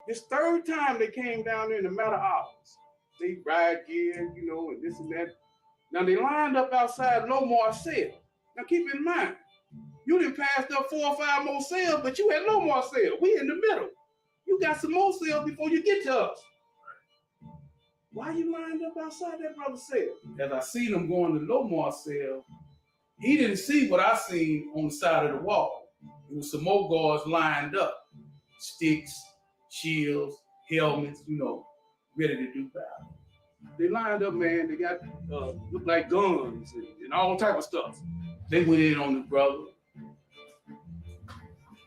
This third time they came down there in a matter of hours. They ride gear, and this and that. Now they lined up outside no more sale. Now keep in mind, you done passed up 4 or 5 more sales, but you had no more sale. We in the middle. You got some more sales before you get to us. Why you lined up outside that brother's sale? As I seen him going to Lomar sale, he didn't see what I seen on the side of the wall. It was some more guards lined up. Sticks, shields, helmets, ready to do battle. They lined up, man. They got looked like guns and all type of stuff. They went in on the brother,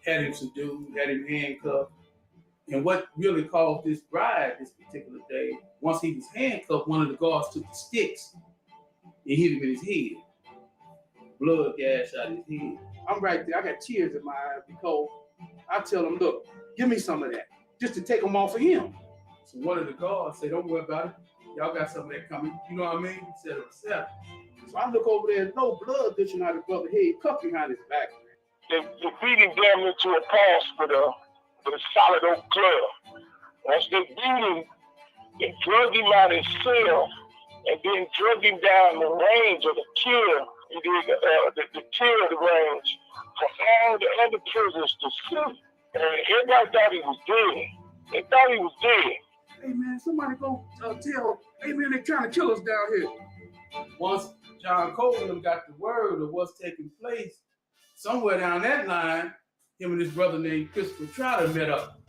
had him subdued, had him handcuffed. And what really caused this riot this particular day, once he was handcuffed, one of the guards took the sticks and hit him in his head. Blood gashed out his head. I'm right there. I got tears in my eyes because I tell him, look, give me some of that, just to take them off of him. So one of the guards said, don't worry about it. Y'all got some of that coming. You know what I mean? He said it himself. So I look over there, no blood gushing out of the brother's head, cuffed behind his back. They beat him down into a pulse with a solid oak club. Once they beat him, they drug him out his cell and then drug him down the range of the kill. He did the kill range for all the other prisoners to see. And everybody thought he was dead. They thought he was dead. Hey man, somebody go tell, hey man, they're trying to kill us down here. Once John Coleman got the word of what's taking place, somewhere down that line, him and his brother named Christopher Trotter met up.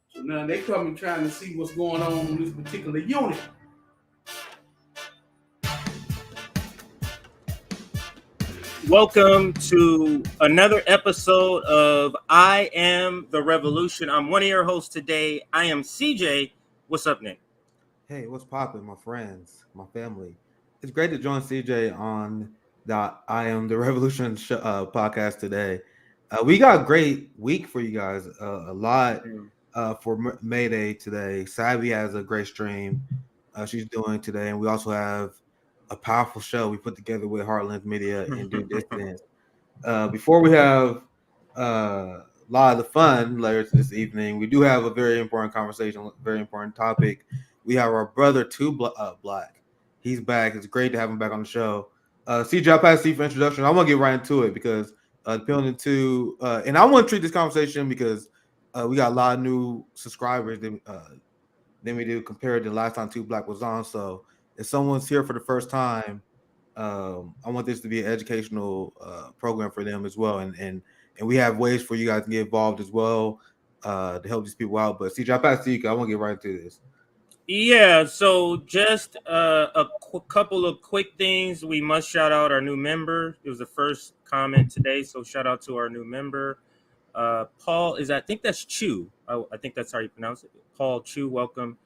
So now they coming trying to see what's going on in this particular unit. Welcome to another episode of I Am the Revolution. I'm one of your hosts today. I am CJ. What's up, Nick? Hey, what's poppin', my friends, my family? It's great to join CJ on the I Am the Revolution podcast today. We got a great week for you guys. A lot for May Day today. Savvy has a great stream she's doing today, and we also have a powerful show we put together with Heartland Media and Due Distance. Before we have a lot of the fun later this evening, we do have a very important conversation, very important topic. We have our brother, Black. He's back. It's great to have him back on the show. CJ, I'll pass to you for introduction. I want to get right into it because Pendleton 2, and I want to treat this conversation because we got a lot of new subscribers than we do compared to the last time 2 Black was on. So if someone's here for the first time, I want this to be an educational program for them as well. And we have ways for you guys to get involved as well to help these people out. But CJ, I'll pass to you. I want to get right into this. Yeah, so just a couple of quick things. We must shout out our new member. It was the first comment today, so shout out to our new member. Paul I think that's Chu. I think that's how you pronounce it. Paul Chu, welcome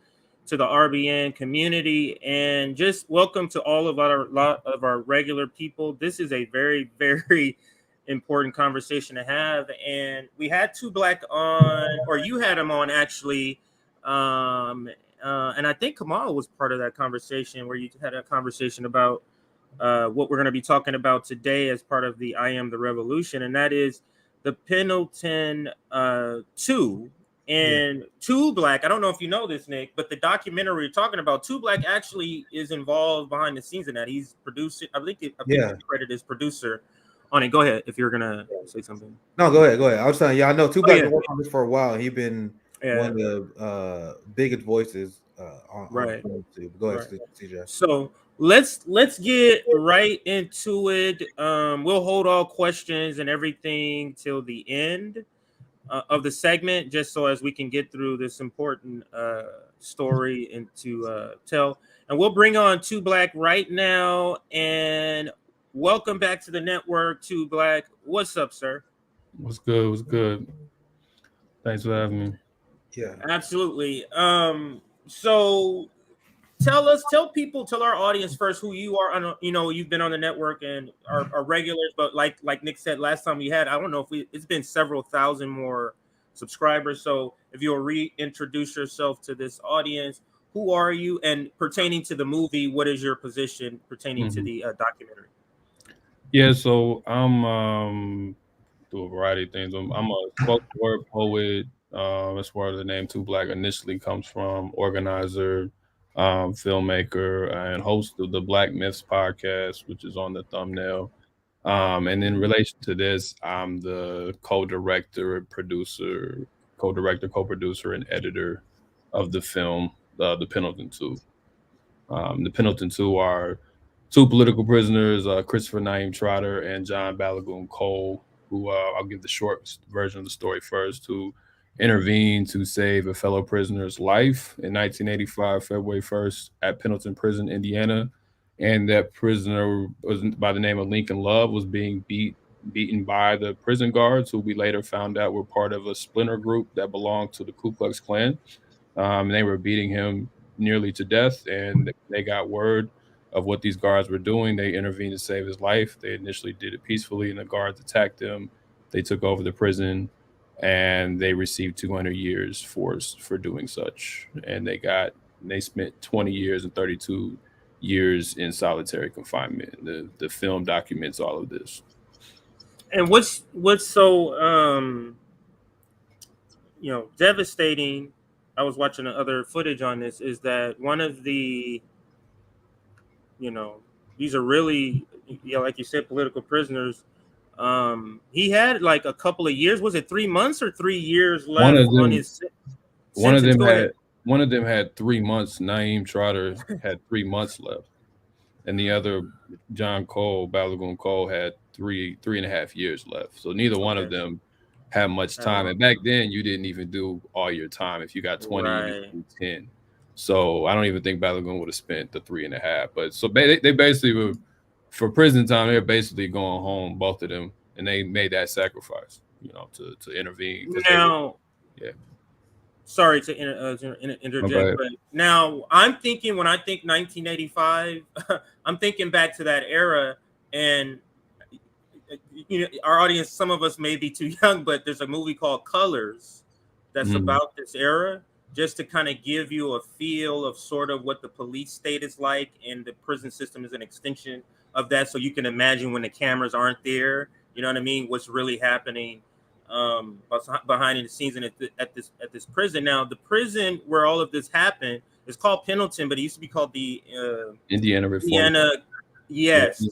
to the RBN community, and just welcome to all of our regular people. This is a very, very important conversation to have, and we had 2 Black on, or you had him on actually. And I think Kamal was part of that conversation where you had a conversation about what we're going to be talking about today as part of the I Am the Revolution, and that is the Pendleton 2 and 2 Black. I don't know if you know this, Nick, but the documentary you're talking about, 2 Black actually is involved behind the scenes in that. He's produced it. I think he's credited as producer on it. Go ahead if you're going to say something. No, go ahead. I was telling you, I know 2 Black been working on this for a while. He's been one of the biggest voices on YouTube. Go ahead, CJ. So let's get right into it. We'll hold all questions and everything till the end of the segment, just so as we can get through this important story and to tell. And we'll bring on 2 Black right now. And welcome back to the network, 2 Black. What's up, sir? What's good? What's good? Thanks for having me. Yeah, absolutely. So tell our audience first who you are. You've been on the network and are regulars, but like Nick said last time we had, I don't know if it's been several thousand more subscribers. So if you'll reintroduce yourself to this audience, who are you? And pertaining to the movie, what is your position pertaining to the documentary? Yeah, so I'm do a variety of things. I'm a spoken word poet, That's where the name Too Black initially comes from. Organizer, filmmaker, and host of the Black Myths podcast, which is on the thumbnail. And in relation to this, I'm the co-director, co-producer, and editor of the film, the Pendleton 2. The Pendleton 2 are two political prisoners, Christopher Naeem Trotter and John Balagoon Cole, who I'll give the short version of the story first, who intervened to save a fellow prisoner's life in 1985, February 1st, at Pendleton Prison, Indiana. And that prisoner was by the name of Lincoln Love, was being beaten by the prison guards, who we later found out were part of a splinter group that belonged to the Ku Klux Klan. They were beating him nearly to death, and they got word of what these guards were doing. They intervened to save his life. They initially did it peacefully, and the guards attacked him. They took over the prison, and they received 200 years for doing such. And they spent 20 years and 32 years in solitary confinement. The film documents all of this. And what's so devastating, I was watching the other footage on this, is that one of the, these are really, like you said, political prisoners. He had like a couple of years. Was it 3 months or 3 years left on his sentence? One of them had 3 months. Naeem Trotter had 3 months left, and the other, John Balagoon Cole, had 3.5 years left. So neither one of them had much time. And back then, you didn't even do all your time. If you got 20, you do 10. So I don't even think Balagoon would have spent the 3.5. But so they basically were, for prison time, they're basically going home, both of them, and they made that sacrifice, to intervene. Sorry to interject, but now I'm thinking, when I think 1985, I'm thinking back to that era, and our audience, some of us may be too young, but there's a movie called Colors that's about this era, just to kind of give you a feel of sort of what the police state is like, and the prison system is an extension of that. So you can imagine when the cameras aren't there, you know what I mean, what's really happening behind the scenes and at this prison. Now, the prison where all of this happened is called Pendleton, but it used to be called the Indiana Reform. Yes.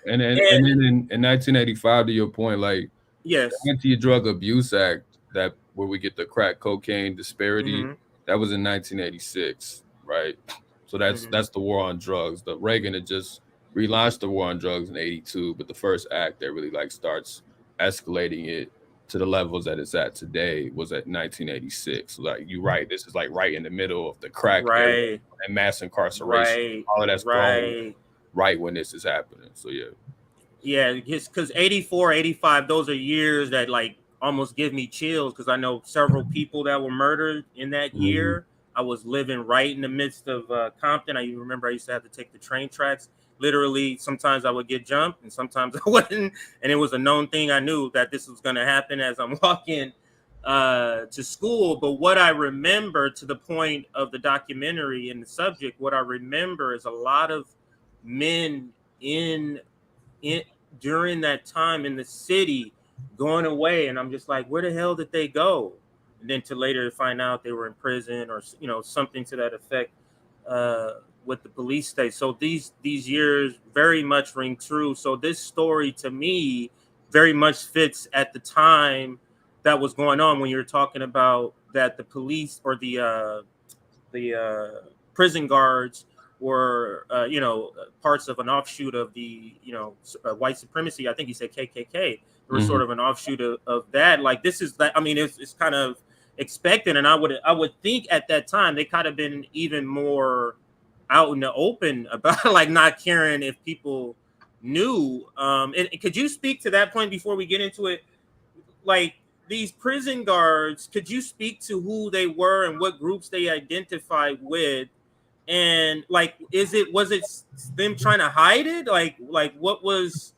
And then in 1985, to your point, like, yes, the Anti-Drug Abuse Act, that where we get the crack cocaine disparity, that was in 1986, right? So that's the war on drugs. The Reagan had just relaunched the war on drugs in 82, but the first act that really like starts escalating it to the levels that it's at today was at 1986. So like, you're right, this is like right in the middle of the crack era and mass incarceration. All of that's going right when this is happening. So because 84, 85, those are years that like almost give me chills, because I know several people that were murdered in that year. I was living right in the midst of Compton. I remember I used to have to take the train tracks. Literally, sometimes I would get jumped and sometimes I wouldn't. And it was a known thing. I knew that this was going to happen as I'm walking to school. But what I remember, to the point of the documentary and the subject, what I remember is a lot of men in during that time in the city going away. And I'm just like, where the hell did they go? And then to later find out they were in prison, or something to that effect with the police state. So these years very much ring true. So this story to me very much fits at the time that was going on, when you're talking about that the police or the prison guards were parts of an offshoot of the white supremacy. I think he said KKK. They were sort of an offshoot of that. Like, this is that. I mean, it's kind of expected, and I would think at that time they kind of been even more out in the open about like not caring if people knew. And could you speak to that point before we get into it? Like, these prison guards, could you speak to who they were and what groups they identified with? And like, was it them trying to hide it? Like what was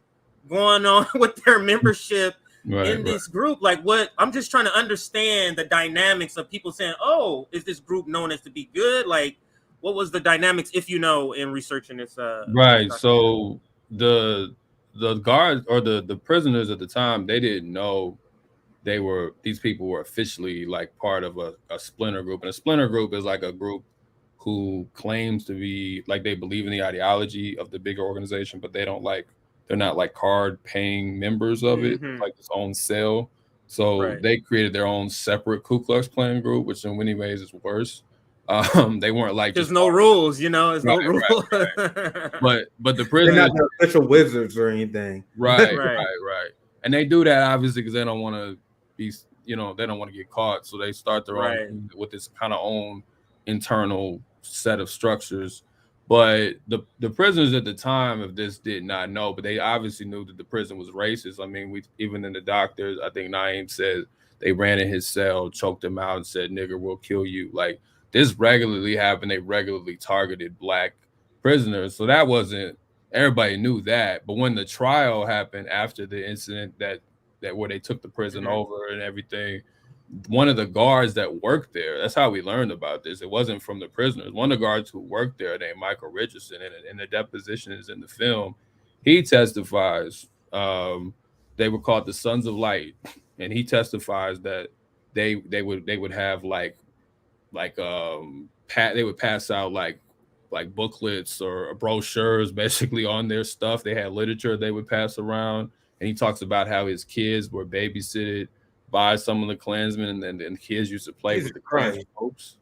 going on with their membership in this group? Like, what? I'm just trying to understand the dynamics of people saying, "Oh, is this group known as to be good?" Like, what was the dynamics, if you know, in researching this? So the guards or the prisoners at the time, they didn't know these people were officially like part of a splinter group. And a splinter group is like a group who claims to be like they believe in the ideology of the bigger organization, but they're not like card paying members of it, like its own cell. So they created their own separate Ku Klux Klan group, which in many ways is worse. They weren't like there's no rules, you know. There's no rules. But the prisoners, they're not the official wizards or anything. Right. And they do that obviously because they don't want to be, they don't want to get caught. So they start their own with this kind of own internal set of structures. But the prisoners at the time of this did not know, but they obviously knew that the prison was racist. I mean, even in the doctors, I think Naeem said they ran in his cell, choked him out, and said, "Nigger, we'll kill you." Like this regularly happened. They regularly targeted Black prisoners. So that wasn't, everybody knew that. But when the trial happened after the incident that where they took the prison over and everything, one of the guards that worked there, that's how we learned about this. It wasn't from the prisoners. One of the guards who worked there named Michael Richardson, and the deposition is in the film. He testifies, they were called the Sons of Light, and he testifies that they would have they would pass out like booklets or brochures basically on their stuff. They had literature they would pass around, and he talks about how his kids were babysitted by some of the Klansmen, and then kids used to play with the Klan folks.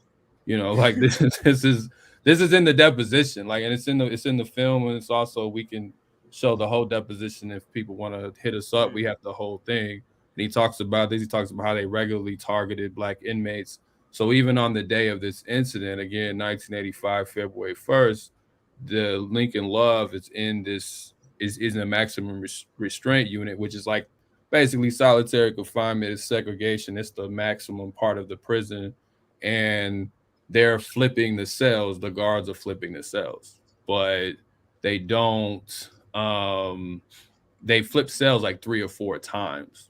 Like this is in the deposition, like, and it's in the film, and it's also, we can show the whole deposition if people want to hit us up. We have the whole thing, and he talks about this. He talks about how they regularly targeted Black inmates. So even on the day of this incident, again, 1985, February 1st, the Lincoln Love is in a maximum restraint unit, which is like basically solitary confinement. Is segregation. It's the maximum part of the prison, and they're flipping the cells. The guards are flipping the cells, but they don't. They flip cells like 3 or 4 times.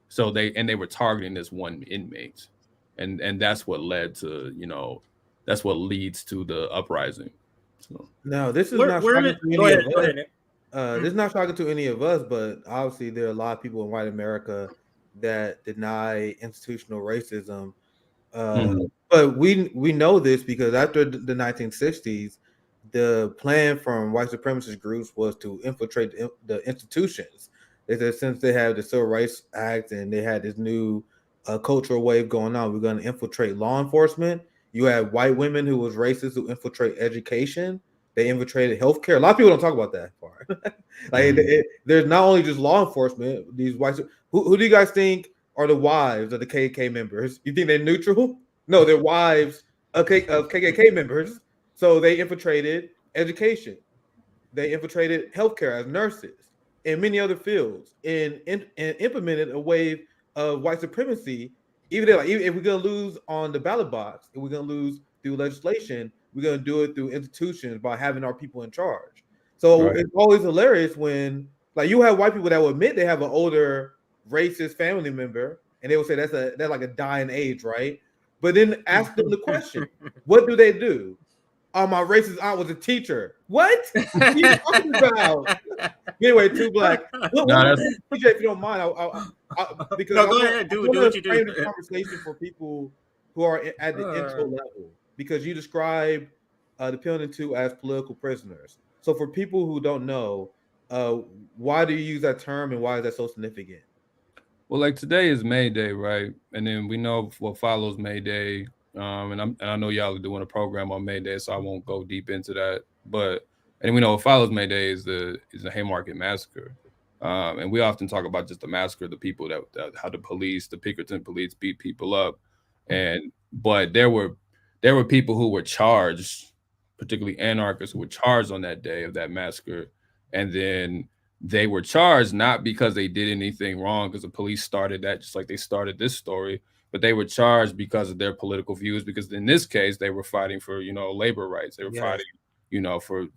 So they were targeting this one inmate. And that's what led to, that's what leads to the uprising. So. No, this is not shocking to any of us. This is not shocking to any of us, but obviously there are a lot of people in white America that deny institutional racism. But we know this because after the 1960s, the plan from white supremacist groups was to infiltrate the institutions. They said since they had the Civil Rights Act and they had this new cultural wave going on, we're going to infiltrate law enforcement. You had white women who was racist who infiltrate education. They infiltrated healthcare. A lot of people don't talk about that part. There's not only just law enforcement. These white, who do you guys think are the wives of the KKK members? You think they're neutral? No, they're wives of KKK members. So they infiltrated education. They infiltrated healthcare as nurses and many other fields, and implemented a wave of white supremacy. Even if we're gonna lose on the ballot box, if we're gonna lose through legislation, we're gonna do it through institutions by having our people in charge. So It's always hilarious when you have white people that will admit they have an older racist family member, and they will say that's like a dying age, right? But then ask them the question, what do they do? Oh, my racist aunt was a teacher. What? What are you talking about? Anyway, Too Black. TJ, if you don't mind, because go ahead, do what you do. Frame the conversation for people who are at the intro level, because you describe the Pendleton 2 as political prisoners. So for people who don't know, why do you use that term, and why is that so significant? Well, like today is May Day, right? And then we know what follows May Day. And I know y'all are doing a program on May Day, so I won't go deep into that. And we know what follows May Day is the Haymarket Massacre. And we often talk about just the massacre, the people that how the Pinkerton police beat people up. But there were people who were charged, particularly anarchists, who were charged on that day of that massacre. And then they were charged not because they did anything wrong, because the police started that just like they started this story, but they were charged because of their political views, because in this case, they were fighting for, labor rights. They were fighting, for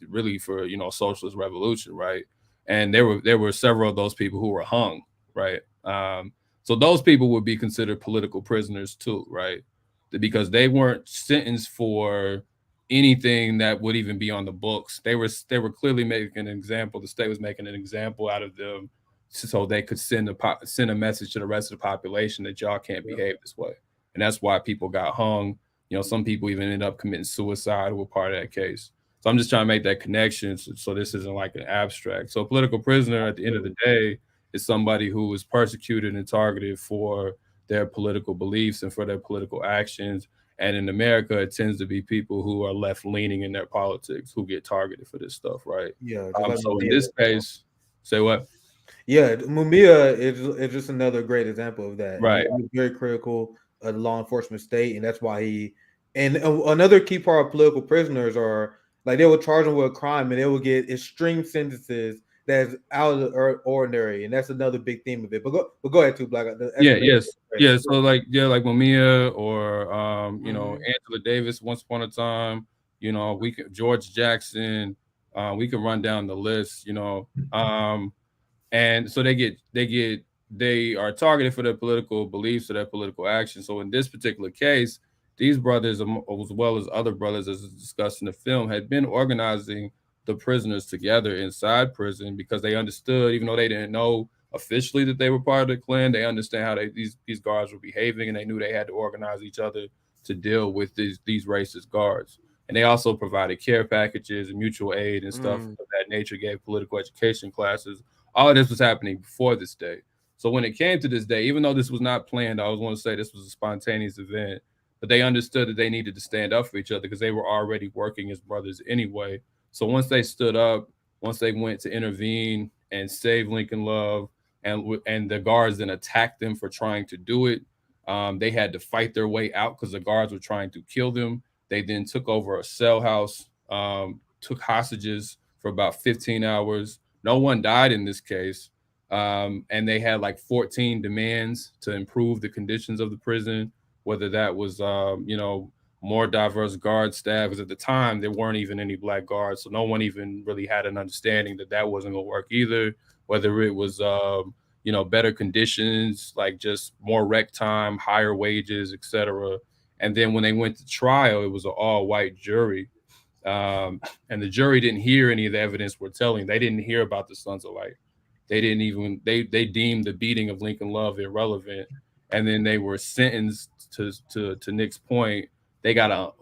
socialist revolution, right? And there were several of those people who were hung, right? So those people would be considered political prisoners too, right? Because they weren't sentenced for anything that would even be on the books. They were clearly making an example. The state was making an example out of them so they could send a message to the rest of the population that y'all can't behave this way. And that's why people got hung. You know, some people even ended up committing suicide who were part of that case. So I'm just trying to make that connection so this isn't like an abstract. So a political prisoner at the end of the day is somebody who was persecuted and targeted for their political beliefs and for their political actions. And in America, it tends to be people who are left leaning in their politics who get targeted for this stuff, right? Yeah. So in this case, say what? Yeah, Mumia is just another great example of that. Right. He was very critical of the law enforcement state, and that's why he. And another key part of political prisoners are like they will charge them with a crime, and they will get extreme sentences that's out of the ordinary, and that's another big theme of it. But go ahead, too, Black. Yeah. So like Mumia or you know, Angela Davis once upon a time. You know, George Jackson. We can run down the list. You know. And so they are targeted for their political beliefs or their political actions. So in this particular case, these brothers, as well as other brothers, as discussed in the film, had been organizing the prisoners together inside prison because they understood, even though they didn't know officially that they were part of the Klan, they understand how these guards were behaving, and they knew they had to organize each other to deal with these racist guards. And they also provided care packages and mutual aid and stuff of that nature, gave political education classes. All of this was happening before this day. So when it came to this day, even though this was not planned, I always want to say this was a spontaneous event, but they understood that they needed to stand up for each other because they were already working as brothers anyway. So once they stood up, once they went to intervene and save Lincoln Love, and the guards then attacked them for trying to do it, they had to fight their way out because the guards were trying to kill them. They then took over a cell house, took hostages for about 15 hours. No one died in this case. And they had like 14 demands to improve the conditions of the prison, whether that was, you know, more diverse guard staff, because at the time there weren't even any black guards. So no one even really had an understanding that wasn't going to work either, whether it was, you know, better conditions, like just more rec time, higher wages, etc. And then when they went to trial, it was an all-white jury. And the jury didn't hear any of the evidence we're telling. They didn't hear about the Sons of Light. They didn't even, they deemed the beating of Lincoln Love irrelevant. And then they were sentenced to Nick's point. They got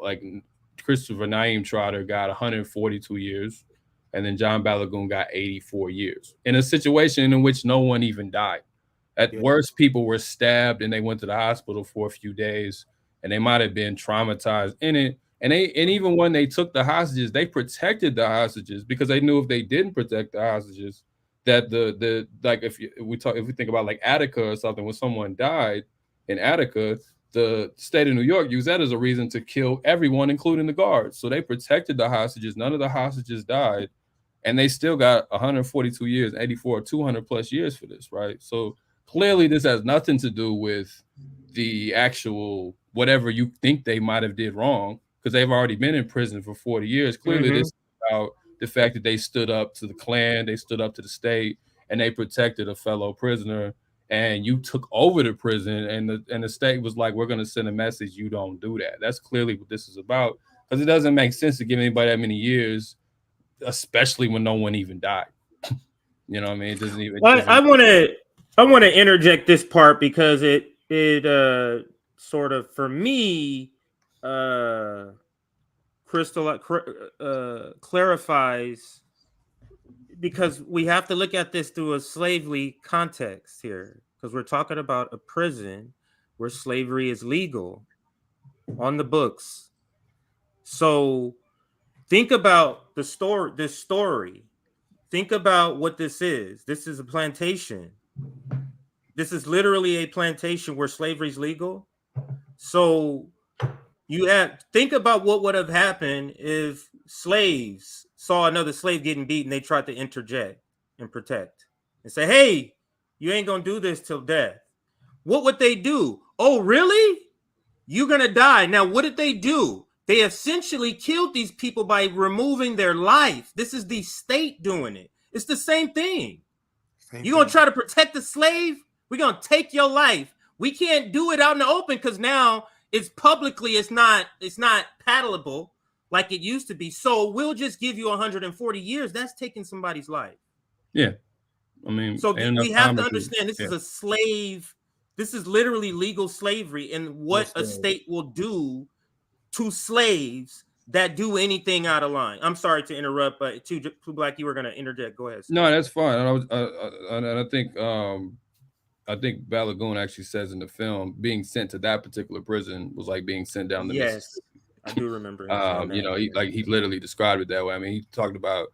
Christopher Naeem Trotter got 142 years. And then John Balagoon got 84 years in a situation in which no one even died. At worst, people were stabbed and they went to the hospital for a few days, and they might have been traumatized in it. And even when they took the hostages, they protected the hostages because they knew if they didn't protect the hostages, that if we think about like Attica or something, when someone died in Attica, the state of New York used that as a reason to kill everyone, including the guards. So they protected the hostages. None of the hostages died, and they still got 142 years, 84, 200 plus years for this, right? So clearly this has nothing to do with the actual whatever you think they might have did wrong, because they've already been in prison for 40 years. Clearly this is about the fact that they stood up to the Klan, they stood up to the state, and they protected a fellow prisoner. And you took over the prison, and the state was like, we're going to send a message, you don't do that. That's clearly what this is about, because it doesn't make sense to give anybody that many years, especially when no one even died. You know what I mean? It doesn't even. Well, I want to interject this part because it sort of, for me, clarifies, because we have to look at this through a slavery context here, because we're talking about a prison where slavery is legal on the books. So think about this story. Think about what this is. This is a plantation. This is literally a plantation where slavery is legal. So think about what would have happened if slaves saw another slave getting beaten. They tried to interject and protect and say, hey, you ain't going to do this till death. What would they do? Oh, really? You're going to die. Now, what did they do? They essentially killed these people by removing their life. This is the state doing it. It's the same thing. You're going to try to protect the slave? We're going to take your life. We can't do it out in the open because now it's publicly, it's not palatable like it used to be. So we'll just give you 140 years. That's taking somebody's life. Yeah. I mean, So ain't enough we have time to do- understand this yeah. is a slave. This is literally legal slavery, and what a Yes, sir. state will do to slaves that do anything out of line. I'm sorry to interrupt, but to Black, you were going to interject. Go ahead, sir. No, that's fine. And I think Balagoon actually says in the film, being sent to that particular prison was like being sent down the Yes, I do remember him saying that. he literally described it that way. I mean, he talked about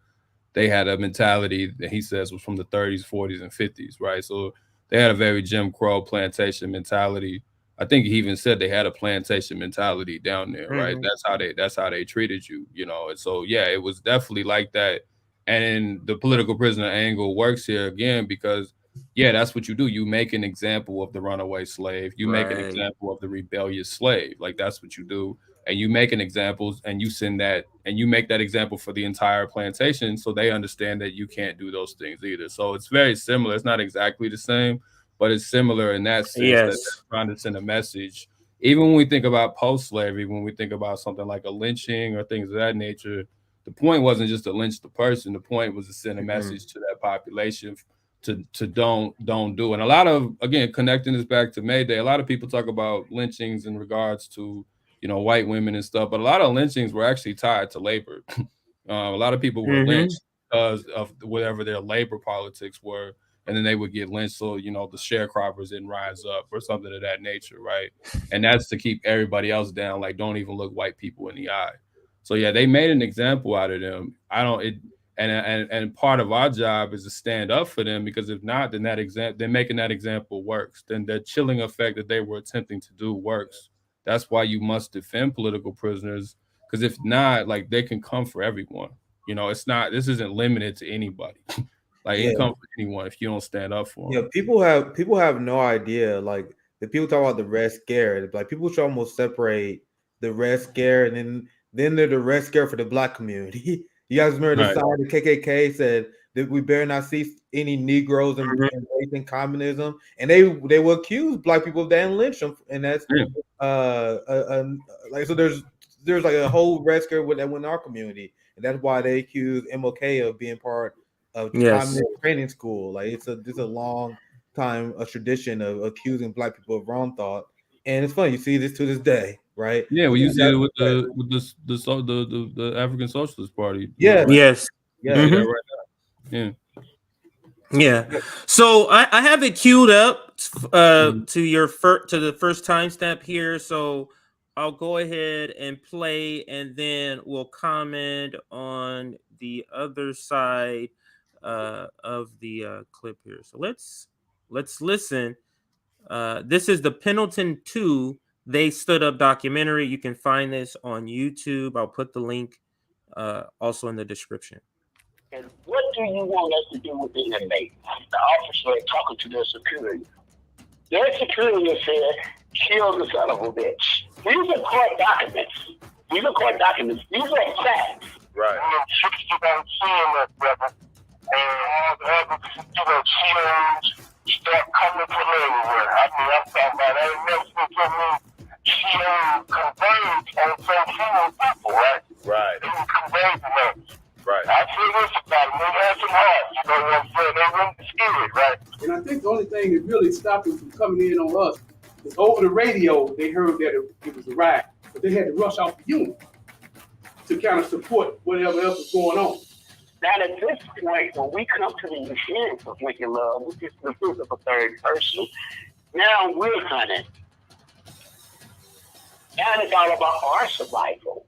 they had a mentality that he says was from the 30s, 40s, and 50s, right? So they had a very Jim Crow plantation mentality. I think he even said they had a plantation mentality down there, right? Mhm. That's how they treated you, you know. And so yeah, it was definitely like that. And the political prisoner angle works here again because yeah, that's what you do. You make an example of the runaway slave. You make an Right. example of the rebellious slave. Like that's what you do. And you make an example and you send that and you make that example for the entire plantation so they understand that you can't do those things either. So it's very similar. It's not exactly the same, but it's similar in that sense that Yes. they're trying to send a message. Even when we think about post-slavery, when we think about something like a lynching or things of that nature, the point wasn't just to lynch the person. The point was to send a message to that population to don't do. And a lot of, again, connecting this back to May Day, a lot of people talk about lynchings in regards to, you know, white women and stuff, but a lot of lynchings were actually tied to labor. A lot of people were lynched because of whatever their labor politics were, and then they would get lynched so, you know, the sharecroppers didn't rise up or something of that nature, right? And that's to keep everybody else down, like don't even look white people in the eye. So yeah, they made an example out of them. And part of our job is to stand up for them, because if not, then then making that example works. Then the chilling effect that they were attempting to do works. That's why you must defend political prisoners, because if not, like they can come for everyone. You know, this isn't limited to anybody. Like it can come for anyone if you don't stand up for them. Yeah, people have no idea. Like the people talk about the Red Scare, like people should almost separate the Red Scare and then they're the Red Scare for the Black community. You guys remember the sign the KKK said that we better not see any Negroes embracing communism, and they will accuse Black people of that and lynch them, and that's like so. There's like a whole Red Scare that went in our community, and that's why they accuse MLK of being part of communist training school. Like it's a long time a tradition of accusing Black people of wrong thought, and it's funny you see this to this day, right? Yeah, well, you see it with the African Socialist Party. Yeah. Right? Yes. Yeah. Right now. Yeah. Yeah. So I have it queued up to the first timestamp here. So I'll go ahead and play, and then we'll comment on the other side of the clip here. So let's listen. This is the Pendleton 2 They Stood Up documentary. You can find this on YouTube. I'll put the link also in the description. And what do you want us to do with the inmate? The officer talking to their superior. Their superior said, kill the son of a bitch. These are court documents. These are facts. Right. 61 that, brother. And all the other, COs start coming from everywhere. I mean, I'm talking about, I ain't never seen so many COs converge on so few people, right? Right. They were converging us. Right. I feel this about them. They had some heart. You know what I'm saying? They weren't scared, right? And I think the only thing that really stopped them from coming in on us is over the radio, they heard that it was a riot, but they had to rush out the unit to kind of support whatever else was going on. Now, at this point, when we come to the defense of Wicked Love, which is the defense of a third person, now we're hunting. Now it's all about our survival.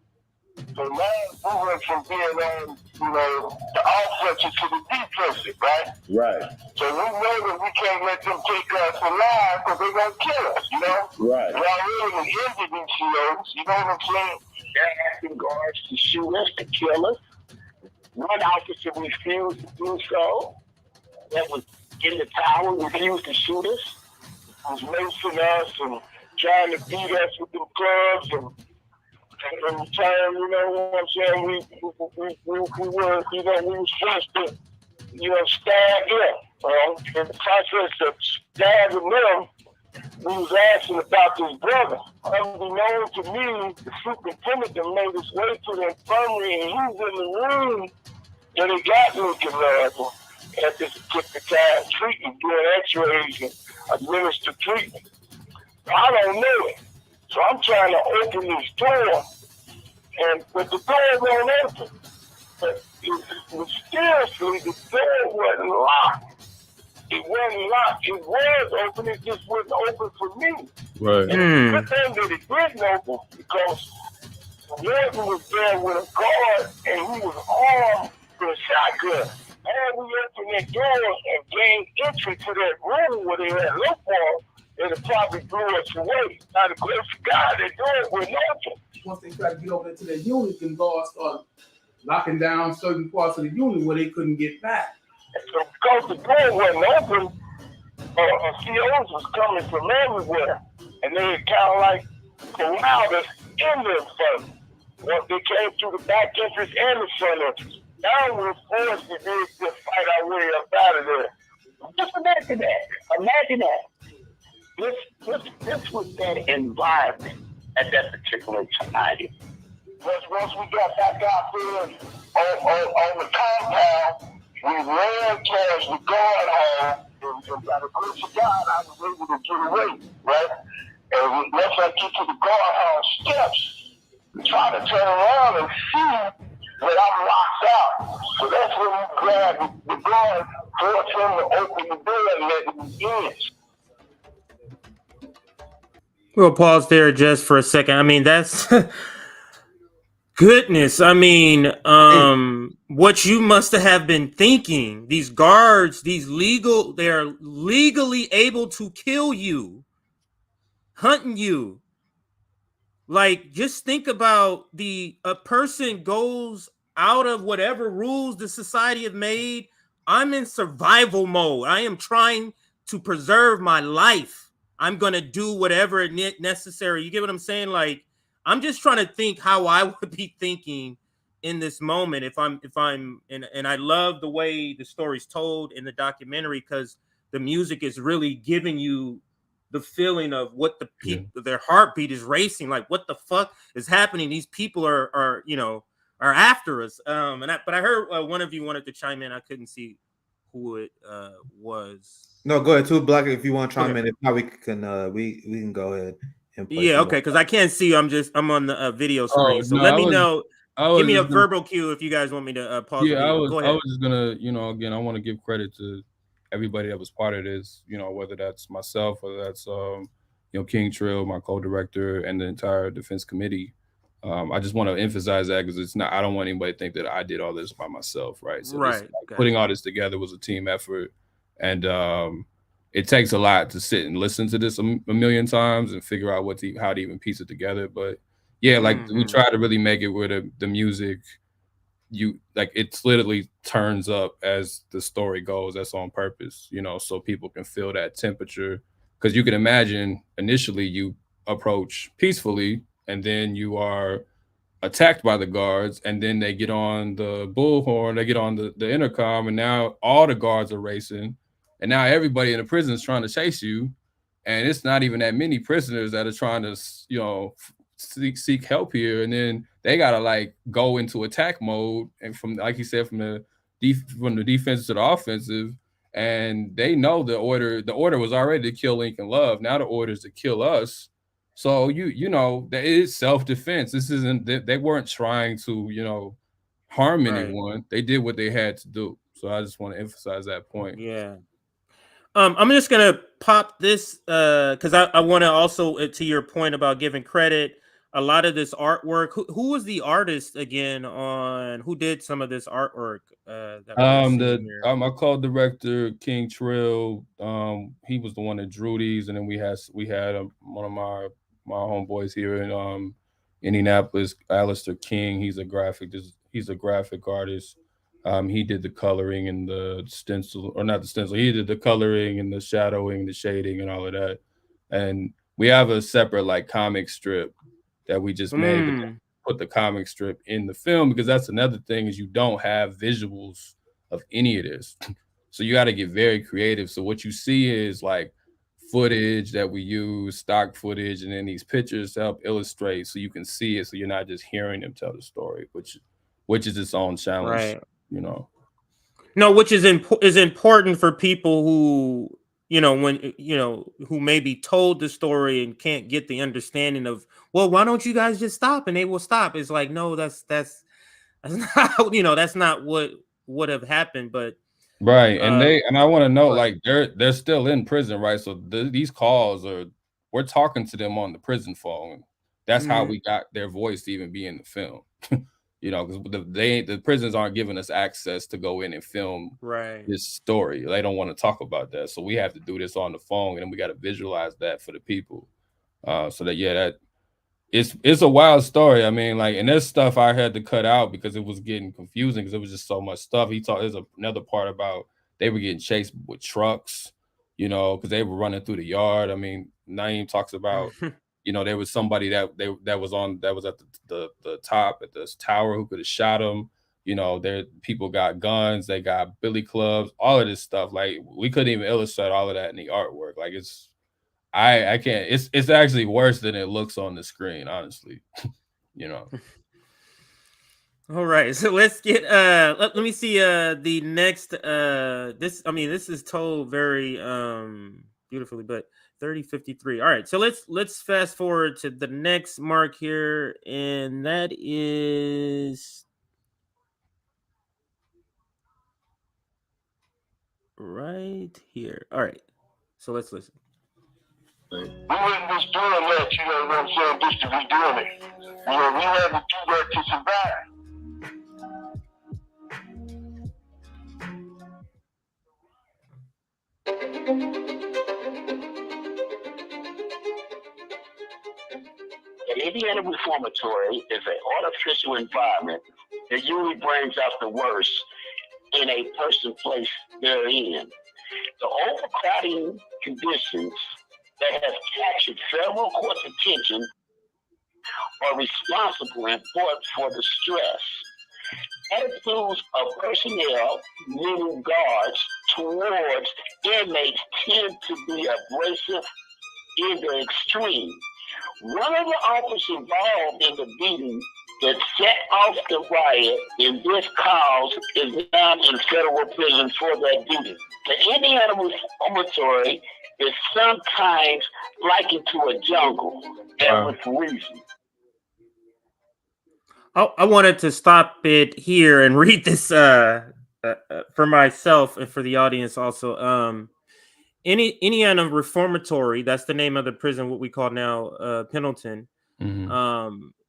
So now we went from being on, the offensive to the defensive, right? Right. So we know that we can't let them take us alive because they're going to kill us, you know? Right. We're already injured these COs, you know what I'm saying? They're asking guards to shoot us, to kill us. One officer refused to do so. That was in the tower, refused to shoot us. Was racing us and trying to beat us with the clubs, and in return, you know what I'm saying, we were forced to, stab him. In the process of stabbing them, we was asking about this brother. Unbeknown to me, the superintendent made his way to the infirmary, and he was in the room that he got Wicked Love. at this particular time treatment, doing x-rays and administer treatment. I don't know it. So I'm trying to open this door, but the door won't open. But mysteriously, the door wasn't locked. It wasn't locked. It was open. It just wasn't open for me. Right. And the good thing that it didn't open because the warden was there with a guard and he was armed with a shotgun. And we opened that door and gained entry to that room where they had looked for, and it probably blew us away. Now the grace of God, that door wasn't open. Once they tried to get over into their unit, then guards started locking down certain parts of the unit where they couldn't get back. So because the door wasn't open, COs was coming from everywhere, and they had kind of like corralled us in there first. Once they came through the back entrance and the front entrance. Now we're forced to just fight our way up out of there. Just imagine that. Imagine that. This was that environment at that particular time. Once we got back out there on the compound, we ran towards the guard hall, and by the grace of God, I was able to get away, right? And once I get to the guard hall steps, we try to turn around and see that I'm locked out. So that's when we grabbed the guard, forced him to open the door and let me in. We'll pause there just for a second. I mean, that's goodness. I mean, what you must have been thinking. These guards, they're legally able to kill you, hunting you. Like, just think about a person goes out of whatever rules the society have made. I'm in survival mode. I am trying to preserve my life. I'm going to do whatever necessary. You get what I'm saying? Like, I'm just trying to think how I would be thinking in this moment if I'm and I love the way the story's told in the documentary because the music is really giving you the feeling of what the people, their heartbeat is racing. Like, what the fuck is happening? These people are after us. But I heard one of you wanted to chime in. I couldn't see who it was. No, go ahead. Two Black, if you want to chime in. If not, we can go ahead and play. Yeah, okay, because I can't see. I'm on the video screen. Let me know. Give me a verbal cue if you guys want me to pause. Yeah, the video. I was just gonna, again, I want to give credit to everybody that was part of this. Whether that's myself, whether that's King Trill, my co-director, and the entire defense committee. I just want to emphasize that because it's not. I don't want anybody to think that I did all this by myself, right? So putting all this together was a team effort, and it takes a lot to sit and listen to this a million times and figure out how to even piece it together. But yeah, like we try to really make it where the music, it literally turns up as the story goes. That's on purpose, so people can feel that temperature. Because you can imagine initially you approach peacefully, and then you are attacked by the guards, and then they get on the bullhorn, they get on the intercom, and now all the guards are racing, and now everybody in the prison is trying to chase you, and it's not even that many prisoners that are trying to, seek help here, and then they gotta go into attack mode, and from, like you said, from the defensive to the offensive, and they know the order was already to kill Lincoln Love. Now the order is to kill us. So that is self-defense. This isn't, they weren't trying to harm anyone. They did what they had to do. So I just want to emphasize that point. Yeah. I'm just gonna pop this because I want to also, to your point about giving credit, a lot of this artwork. Who was the artist again who did some of this artwork? My co-director King Trill. He was the one that drew these, and then we had one of my homeboys here in Indianapolis, Alistair King. He's a graphic artist. He did the coloring and the stencil, or not the stencil. He did the coloring and the shadowing, the shading, and all of that. And we have a separate comic strip that we just made, but then put the comic strip in the film, because that's another thing, is you don't have visuals of any of this. So you got to get very creative. So what you see is footage that we use, stock footage, and then these pictures to help illustrate so you can see it, so you're not just hearing them tell the story, which is its own challenge, right. No, which is important for people who, who may be told the story and can't get the understanding of, well, why don't you guys just stop? And they will stop. It's like, no, that's not, that's not what would have happened. But Right, and I want to know, but like, they're still in prison, right? So these calls we're talking to them on the prison phone. That's how we got their voice to even be in the film. Because the prisons aren't giving us access to go in and film right. this story. They don't want to talk about that, so we have to do this on the phone, and then we got to visualize that for the people. So that it's a wild story. I mean, like, and there's stuff I had to cut out because it was getting confusing because it was just so much stuff. There's another part about they were getting chased with trucks, because they were running through the yard. I mean, Naeem talks about, there was somebody that was at the top at this tower who could have shot him. There people got guns, they got billy clubs, all of this stuff. Like, we couldn't even illustrate all of that in the artwork. Like, I can't. It's actually worse than it looks on the screen, honestly. All right, so let's get let me see the next this is told very beautifully, but 3053. All right, so let's fast forward to the next mark here, and that is right here. All right, so let's listen. We wouldn't just doing that, you know what I'm saying, just to be doing it. We had to do that to survive. An Indiana reformatory is an artificial environment that usually brings out the worst in a person placed therein. The overcrowding conditions that have captured federal court's attention are responsible in part for the stress. Attitudes of personnel, meaning guards, towards inmates tend to be abrasive in the extreme. One of the officers involved in the beating that set off the riot in this cause is now in federal prison for that duty. The Indiana Reformatory is sometimes likened to a jungle, and with reason. I wanted to stop it here and read this for myself and for the audience also. Indiana Reformatory, that's the name of the prison, what we call now Pendleton,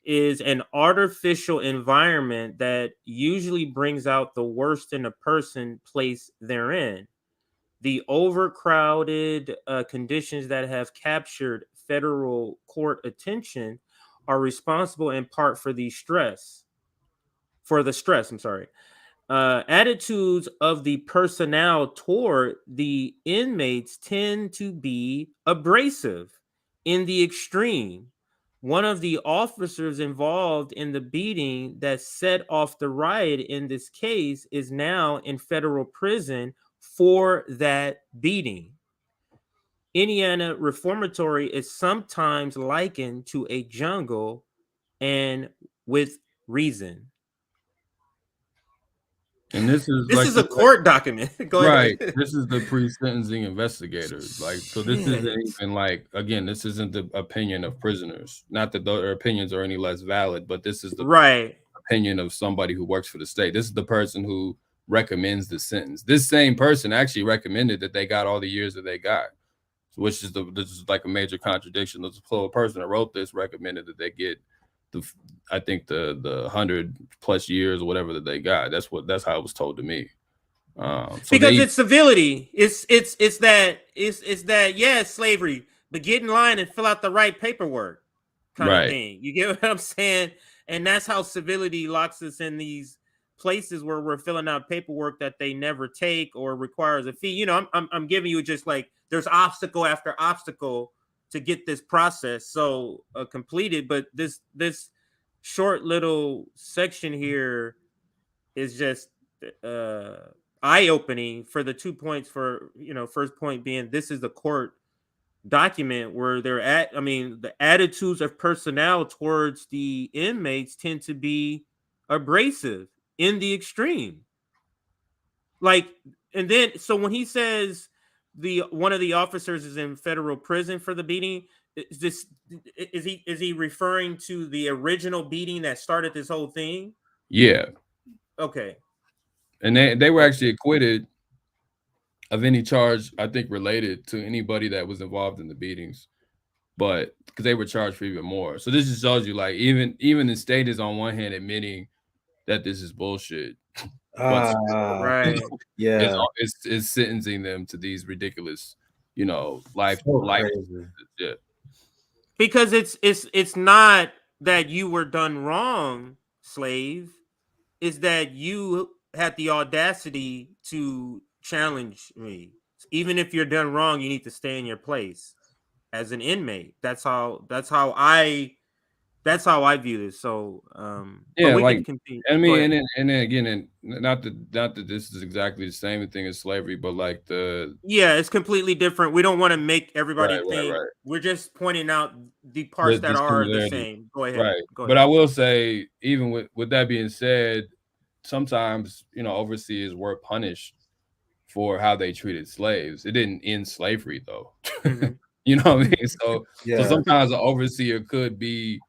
is an artificial environment that usually brings out the worst in a person placed therein. The overcrowded conditions that have captured federal court attention are responsible in part for the stress. Attitudes of the personnel toward the inmates tend to be abrasive in the extreme. One of the officers involved in the beating that set off the riot in this case is now in federal prison for that beating. Indiana Reformatory is sometimes likened to a jungle, and with reason. And this is a court document. Go right. ahead. This is the pre-sentencing investigators. Like, so this isn't even like, again, this isn't the opinion of prisoners. Not that their opinions are any less valid, but this is the opinion of somebody who works for the state. This is the person who recommends the sentence. This same person actually recommended that they got all the years that they got, which is this is like a major contradiction. The person that wrote this recommended that they get the 100+ years or whatever that they got. That's how it was told to me. Because it's civility. It's that yeah, slavery, but get in line and fill out the right paperwork kind of thing. You get what I'm saying? And that's how civility locks us in these places where we're filling out paperwork that they never take or requires a fee. I'm giving you just like there's obstacle after obstacle to get this process so completed, but this short little section here is just eye-opening for the 2 points. For first point being this is the court document where they're at. I mean, the attitudes of personnel towards the inmates tend to be abrasive in the extreme. Like, and then so when he says one of the officers is in federal prison for the beating, is he referring to the original beating that started this whole thing? Yeah. Okay. And they were actually acquitted of any charge, I think, related to anybody that was involved in the beatings, but because they were charged for even more. So this just shows you, like, even the state is on one hand admitting that this is bullshit, but right, yeah, it's sentencing them to these ridiculous, life. Crazy. Yeah. Because it's not that you were done wrong, slave. Is that you had the audacity to challenge me. Even if you're done wrong, you need to stay in your place as an inmate. That's how I view this. So Yeah, but we like, can continue. I Go mean, ahead. and then again, and not that this is exactly the same thing as slavery, but like Yeah, it's completely different. We don't want to make everybody think. right. We're just pointing out the parts that are the similarity. same. Go ahead. Right. Go But ahead. I will say, even with that being said, sometimes, overseers were punished for how they treated slaves. It didn't end slavery, though. Mhm. You know what I mean? So Yeah. sometimes an overseer could be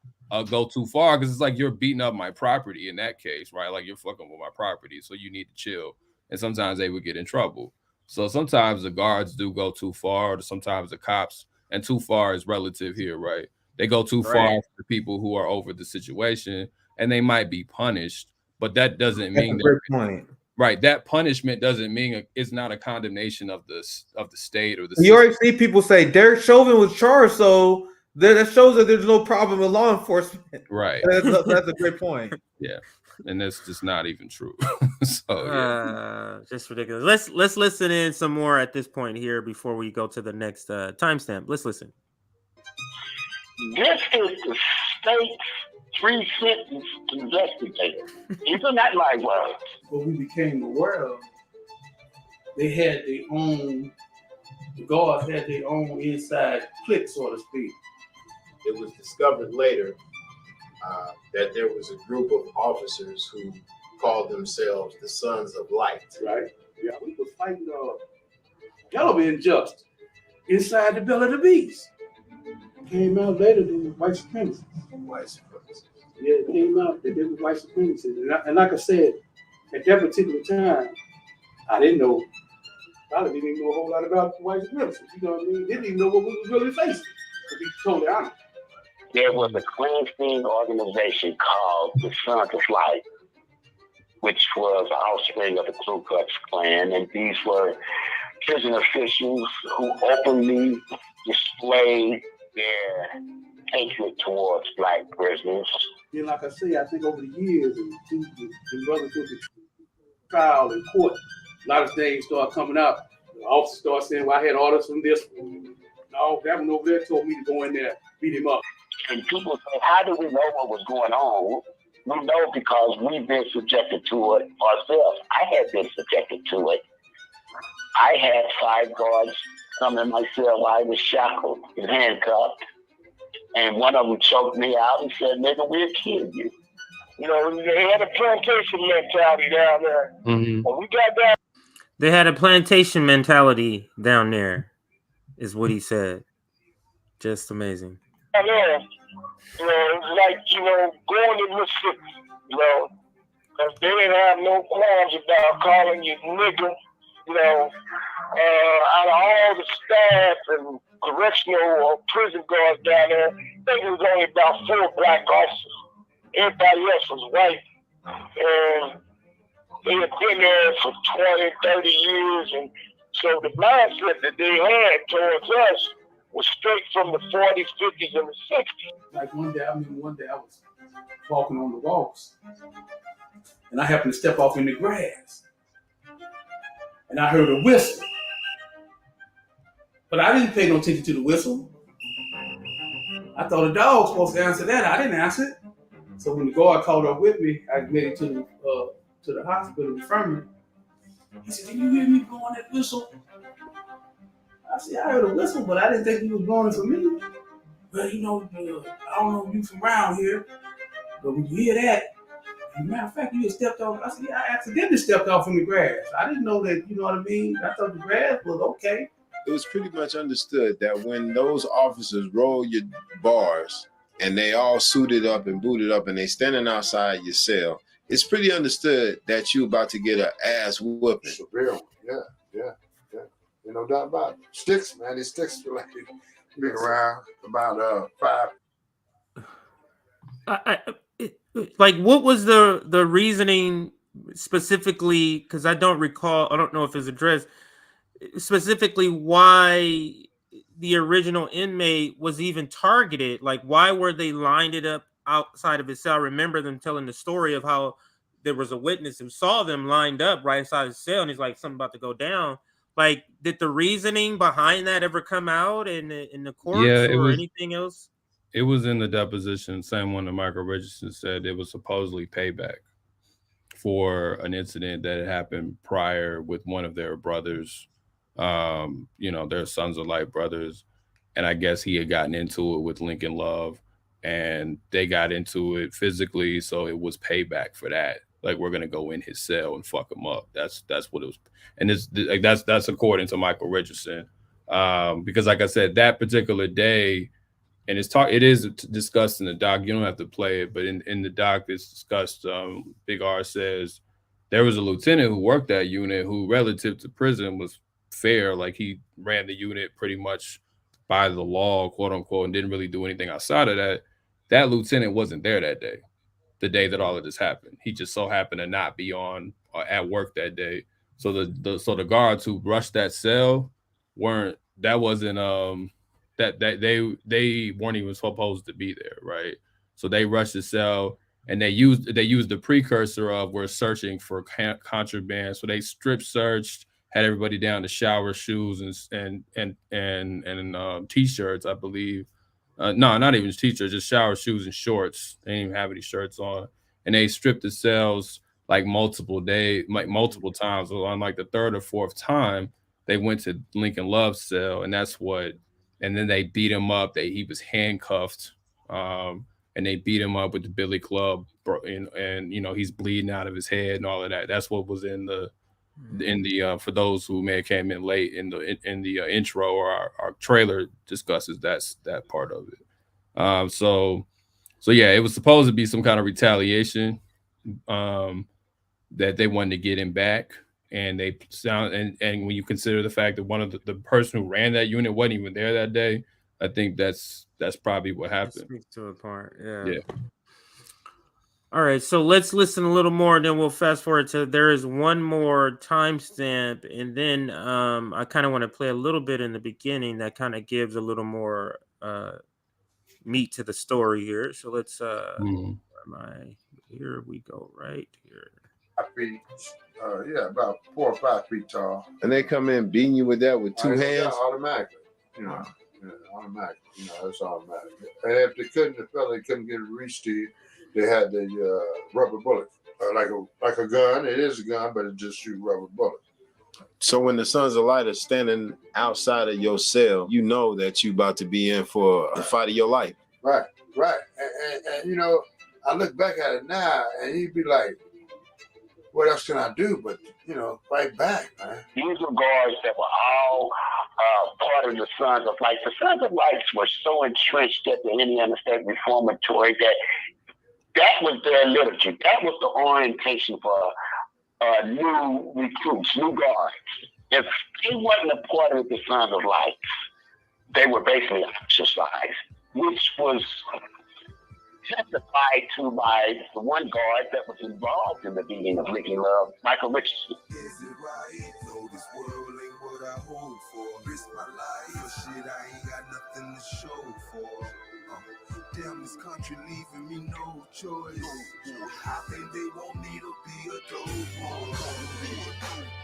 go too far, because it's like you're beating up my property in that case, right? Like, you're fucking with my property, so you need to chill. And sometimes they would get in trouble. So sometimes the guards do go too far, or sometimes the cops, and too far is relative here, right? They go too far Right. for the people who are over the situation, and they might be punished, but that doesn't That's mean a that, great point. right, that punishment doesn't mean it's not a condemnation of the state or the You system. already see people say Derek Chauvin was charged, so that shows that there's no problem with law enforcement. Right. That's a great point. Yeah. And that's just not even true. So yeah. Just ridiculous. Let's listen in some more at this point here before we go to the next timestamp. Let's listen. This is the state's three-sentence investigator. These are not my words. What we became aware of, they had their own, the guards had their own inside clique, so to speak. It was discovered later that there was a group of officers who called themselves the Sons of Light. Right? Yeah, we was fighting hell of injustice inside the belly of the beast. Came out later than white supremacists. White supremacists. Yeah, it came out that they were white supremacists. And like I said, at that particular time, I didn't know. I didn't even know a whole lot about white supremacists. You know what I mean? Didn't even know what we was really facing, to be totally honest. There was a clandestine organization called the Sons of Light, which was the offspring of the Ku Klux Klan, and these were prison officials who openly displayed their hatred towards black prisoners. Then, like I say, I think over the years, and the brothers went to trial in court, a lot of things started coming out. The officer started saying, well, I had orders from this one. No, that one over there told me to go in there, beat him up. And people say, how do we know what was going on? We know because we've been subjected to it ourselves. I had been subjected to it. I had 5 guards come in my cell. I was shackled and handcuffed. And one of them choked me out and said, nigga, we'll kill you. You know, they had a plantation mentality down there. Mm-hmm. When we got down, They had a plantation mentality down there, is what he said. Just amazing. there, you know, it was like, going to Mississippi, because they didn't have no qualms about calling you nigga, out of all the staff and correctional or prison guards down there, I think it was only about 4 black officers. Everybody else was white. And they had been there for 20, 30 years. And so the mindset that they had towards us was straight from the 40s, 50s, and the 60s. Like one day I was walking on the walks, and I happened to step off in the grass, and I heard a whistle. But I didn't pay no attention to the whistle. I thought a dog was supposed to answer that. I didn't answer it. So when the guard called up with me, I made it to the hospital infirmary. He said, "Did you hear me blowing that whistle?" I said, "I heard a whistle, but I didn't think you was blowing it for me." Well, I don't know if you from around here, but when you hear that, Matter of fact, you just stepped off. I said, yeah, I accidentally stepped off in the grass. I didn't know that, you know what I mean? I thought the grass was okay. It was pretty much understood that when those officers roll your bars and they all suited up and booted up and they standing outside your cell, it's pretty understood that you about to get an ass whooping. Severe one. Yeah. No doubt about it. Sticks, man. These sticks feel like been around about 5. Like, what was the reasoning specifically? Because I don't recall. I don't know if it's addressed specifically why the original inmate was even targeted. Like, why were they lined it up outside of his cell? I remember them telling the story of how there was a witness who saw them lined up right outside his cell, and he's like, something about to go down. Like, did the reasoning behind that ever come out in the courts or anything else? It was in the deposition. Same one that Michael Richardson said. It was supposedly payback for an incident that had happened prior with one of their brothers. Their Sons of Light brothers, and I guess he had gotten into it with Lincoln Love, and they got into it physically, so it was payback for that. Like, we're gonna go in his cell and fuck him up. That's what it was, and it's like that's according to Michael Richardson, because like I said, that particular day, and it is discussed in the doc. You don't have to play it, but in the doc it's discussed. Big R says there was a lieutenant who worked that unit who, relative to prison, was fair. Like, he ran the unit pretty much by the law, quote unquote, and didn't really do anything outside of that. That lieutenant wasn't there that day, the day that all of this happened. He just so happened to not be on at work that day. So the guards who rushed that cell they weren't even supposed to be there, right? So they rushed the cell, and they used the precursor of we're searching for contraband. So they strip searched, had everybody down to shower shoes and t-shirts, I believe. No, not even t-shirts, just shower shoes and shorts. They didn't even have any shirts on. And they stripped the cells like multiple times. So on like the third or fourth time, they went to Lincoln Love's cell, and then they beat him up. He was handcuffed, and they beat him up with the billy club, and he's bleeding out of his head and all of that. That's what was in the for those who may have came in late, in the intro, or our trailer discusses that part of it. So yeah, it was supposed to be some kind of retaliation that they wanted to get him back, and and when you consider the fact that one of the person who ran that unit wasn't even there that day, I think that's probably what happened. Speaks to a part, yeah. All right, so let's listen a little more, and then we'll fast forward to there is one more timestamp, and then I kind of want to play a little bit in the beginning that kind of gives a little more meat to the story here. So let's here we go right here. 5 feet, about 4 or 5 feet tall. And they come in beating you with that with 2 hands? Automatically, automatically. It's automatic. And if they couldn't get it reached to you, they had the rubber bullet, like a gun. It is a gun, but it just shoots rubber bullets. So when the Sons of Light are standing outside of your cell, you know that you about to be in for the fight of your life. Right. And I look back at it now, and you'd be like, what else can I do but, fight back, man? These were guards that were all part of the Sons of Light. The Sons of Light were so entrenched at the Indiana State Reformatory that was their liturgy. That was the orientation for new recruits, new guards. If they wasn't a part of the Sons of Light, they were basically ostracized, which was testified to by the one guard that was involved in the beating of Lincoln Love, Michael Richardson. Is it right? No, this world ain't what I hope for. Risk my life for shit I ain't got nothing to show for. Damn, this country leaving me no choice. I think they want me to be a dope boy.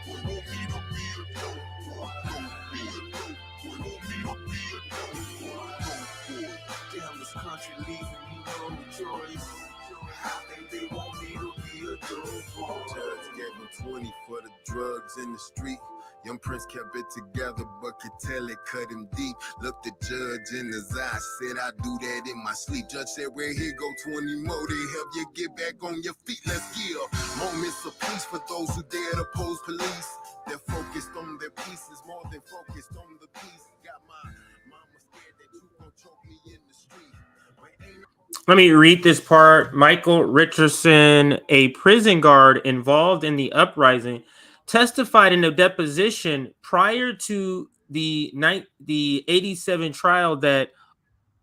Want me to be a dope boy. Want me to be a dope boy. Damn, this country leaving me no choice. I think they want me to be a dope boy. Judge gave him 20 for the drugs in the street. Young Prince kept it together, but could tell it cut him deep. Looked the judge in his eye, said I do that in my sleep. Judge said, well, here go 20 more to help you get back on your feet. Let's give moments of peace for those who dare to oppose police. They're focused on their pieces more than focused on the peace. Got my mama scared that you gon' choke me in the street. Let me read this part. Michael Richardson, a prison guard involved in the uprising, testified in a deposition prior to the 87 trial that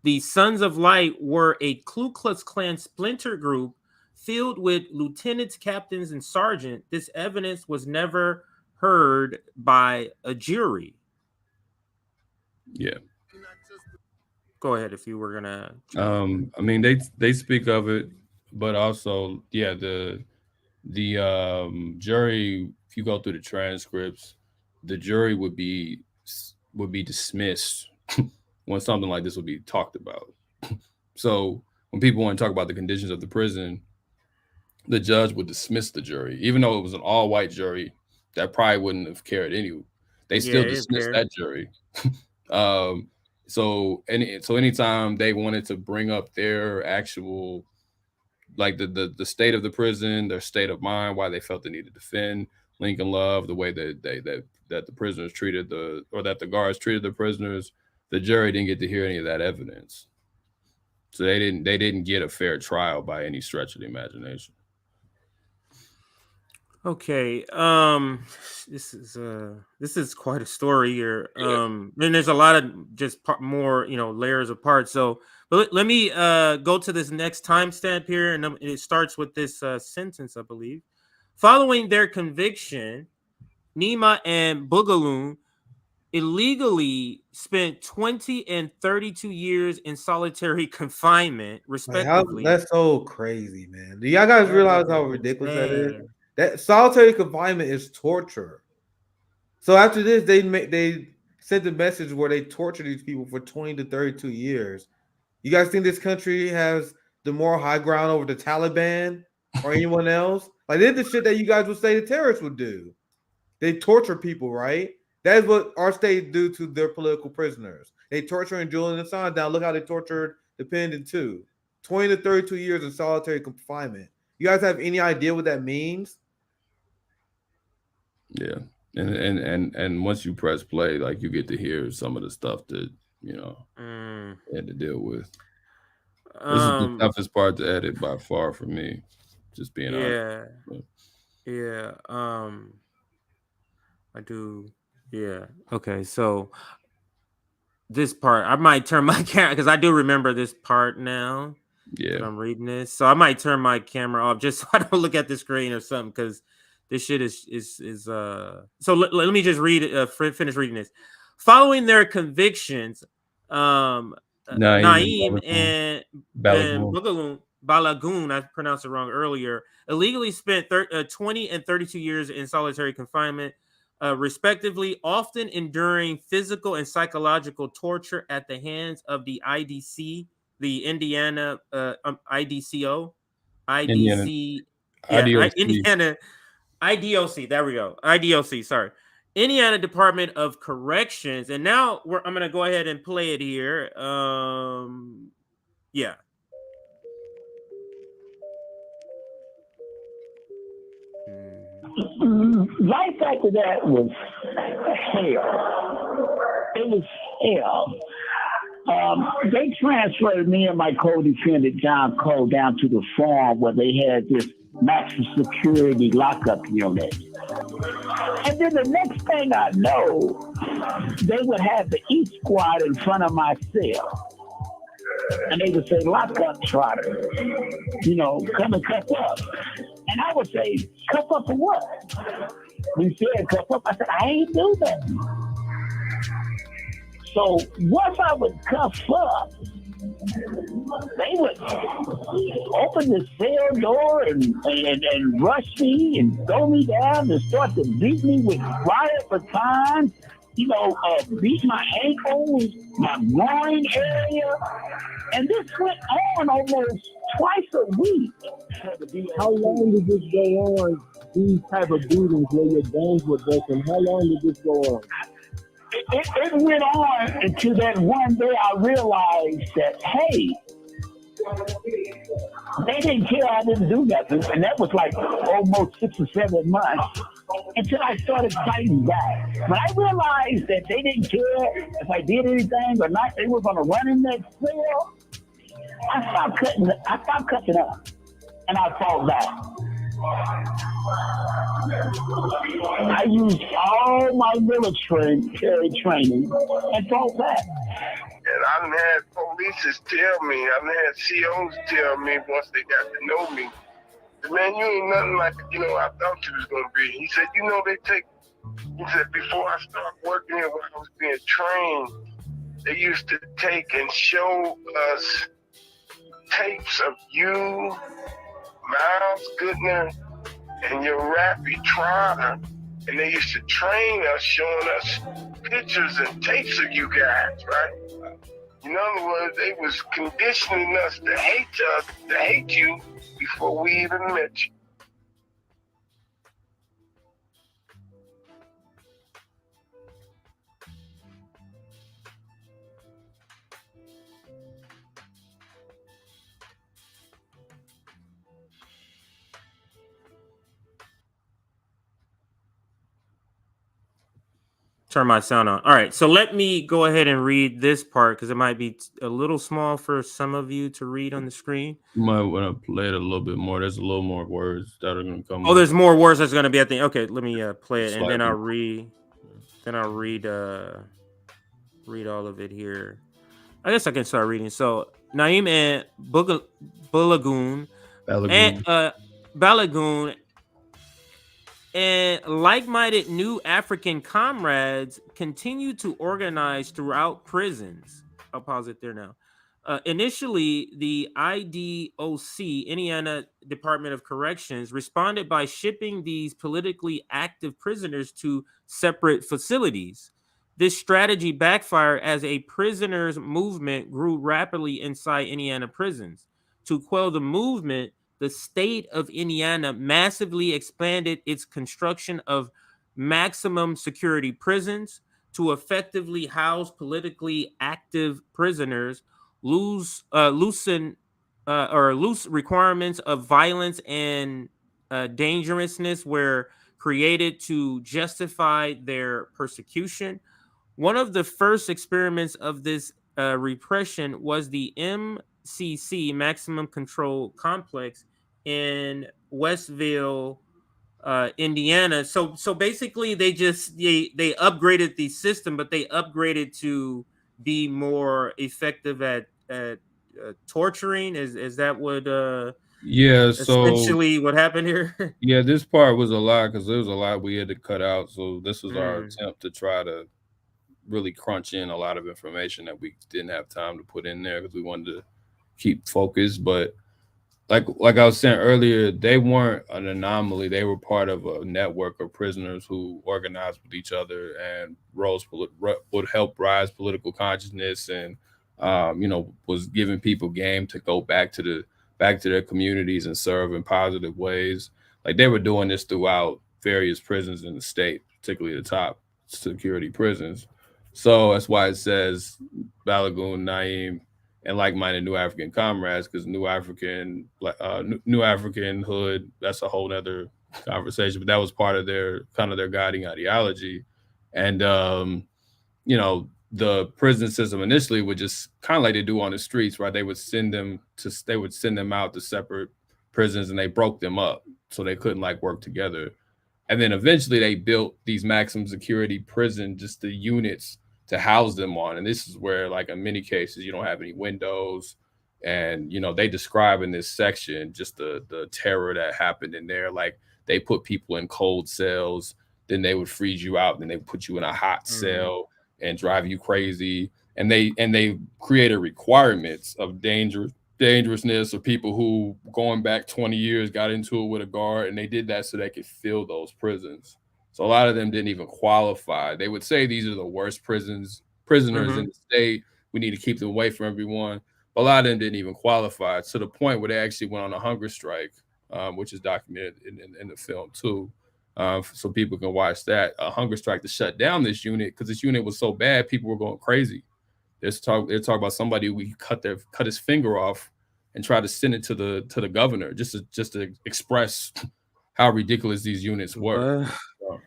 the Sons of Light were a Ku Klux Klan splinter group filled with lieutenants, captains, and sergeants. This evidence was never heard by a jury. Yeah. Go ahead if you were gonna. I mean, they speak of it, but also, yeah, the jury. If you go through the transcripts, the jury would be dismissed when something like this would be talked about. So when people want to talk about the conditions of the prison, the judge would dismiss the jury, even though it was an all-white jury. That probably wouldn't have cared anyway. They still dismissed that jury. So anytime they wanted to bring up their actual, like the state of the prison, their state of mind, why they felt the need to defend Lincoln Love, the way that the prisoners treated that the guards treated the prisoners, the jury didn't get to hear any of that evidence. So they didn't get a fair trial by any stretch of the imagination. Okay, this is quite a story here. And there's a lot of just more, layers of parts. So, but let me go to this next timestamp here, and it starts with this sentence, I believe. Following their conviction, Nima and Boogaloo illegally spent 20 and 32 years in solitary confinement, respectively. That's so crazy, man. Do y'all guys realize how ridiculous that is? That solitary confinement is torture. So after this, they sent a message where they torture these people for 20 to 32 years. You guys think this country has the moral high ground over the Taliban or anyone else? Like, this is the shit that you guys would say the terrorists would do. They torture people, right? That is what our state do to their political prisoners. They torture Julian Assange. Now look how they tortured the Pendleton too. 20 to 32 years in solitary confinement. You guys have any idea what that means? Yeah, and once you press play, like, you get to hear some of the stuff that had to deal with. This is the toughest part to edit by far for me. Just being honest. Yeah. I do. Yeah. Okay. So this part, I might turn my camera because I do remember this part now. Yeah. I'm reading this, so I might turn my camera off just so I don't look at the screen or something, because this shit is so let me just read it, finish reading this. Following their convictions, Naeem and Balagoon, I pronounced it wrong earlier, illegally spent 20 and 32 years in solitary confinement, respectively, often enduring physical and psychological torture at the hands of the IDC, the Indiana IDCO, IDC, Indiana IDOC. There we go. IDOC. Sorry, Indiana Department of Corrections. And now I'm going to go ahead and play it here. Yeah. Life after that was hell. It was hell. They transferred me and my co-defendant John Cole down to the farm where they had this maximum security lockup unit. And then the next thing I know, they would have the East Squad in front of my cell. And they would say, lock up, Trotter. Come and cuff up. And I would say, cuff up for what? He said, cuff up. I said, I ain't do that. So once I would cuff up, they would open the cell door and rush me and throw me down and start to beat me with riot batons, beat my ankles, my groin area. And this went on almost twice a week. How long did this go on these type of beatings where your bones were broken? How long did this go on? It went on until that one day I realized that, hey, they didn't care I didn't do nothing. And that was like almost 6 or 7 months until I started fighting back. When I realized that they didn't care if I did anything or not, they were going to run in that cell, I stopped cutting up. And I fought back. I used all my military training and fought back. And I've had police tell me, I've had COs tell me once they got to know me, man, you ain't nothing like, I thought you was going to be. He said, he said, before I started working here when I was being trained, they used to take and show us tapes of you, Miles Goodner, and your Rappy Trotter, and they used to train us, showing us pictures and tapes of you guys, right? In other words, they was conditioning us, to hate you before we even met you. Turn my sound on. All right, so let me go ahead and read this part because it might be a little small for some of you to read on the screen. You might want to play it a little bit more. There's a little more words that are going to come. Oh, there's more words that's going to be at the. Okay, let me play it, and then I'll Slightly. read read all of it here. I guess I can start reading. So Naeem and Balagoon and like-minded new African comrades continue to organize throughout prisons. I'll pause it there now. Initially, the IDOC, Indiana Department of Corrections, responded by shipping these politically active prisoners to separate facilities. This strategy backfired as a prisoners' movement grew rapidly inside Indiana prisons. To quell the movement, the state of Indiana massively expanded its construction of maximum security prisons to effectively house politically active prisoners, loose requirements of violence and dangerousness were created to justify their persecution. One of the first experiments of this repression was the MCC, Maximum Control Complex, in Westville, Indiana. So basically, they upgraded the system, but they upgraded to be more effective at torturing. Is that what? Yeah. So essentially, what happened here? yeah, this part was a lot because there was a lot we had to cut out. So this was our attempt to try to really crunch in a lot of information that we didn't have time to put in there because we wanted to keep focused. But like I was saying earlier, they weren't an anomaly. They were part of a network of prisoners who organized with each other and would help rise political consciousness and was giving people game to go back to their communities and serve in positive ways. Like they were doing this throughout various prisons in the state, particularly the top security prisons. So that's why it says Balagoon, Naeem, and like-minded New African comrades, because New African hood, that's a whole nother conversation. But that was part of their guiding ideology. And the prison system initially would just kind of like they do on the streets, right? They would send them out to separate prisons, and they broke them up so they couldn't like work together. And then eventually they built these maximum security prison, just the units to house them on. And this is where, like in many cases, you don't have any windows. And, they describe in this section just the terror that happened in there. Like they put people in cold cells, then they would freeze you out, then they put you in a hot cell and drive you crazy. And they created requirements of dangerousness of people who going back 20 years got into it with a guard, and they did that so they could fill those prisons. So a lot of them didn't even qualify. They would say these are the worst prisoners in the state. We need to keep them away from everyone. But a lot of them didn't even qualify, to the point where they actually went on a hunger strike which is documented in the film too. So people can watch that. A hunger strike to shut down this unit because this unit was so bad, people were going crazy. They're talking about somebody we cut his finger off and try to send it to the governor just to express how ridiculous these units were. So,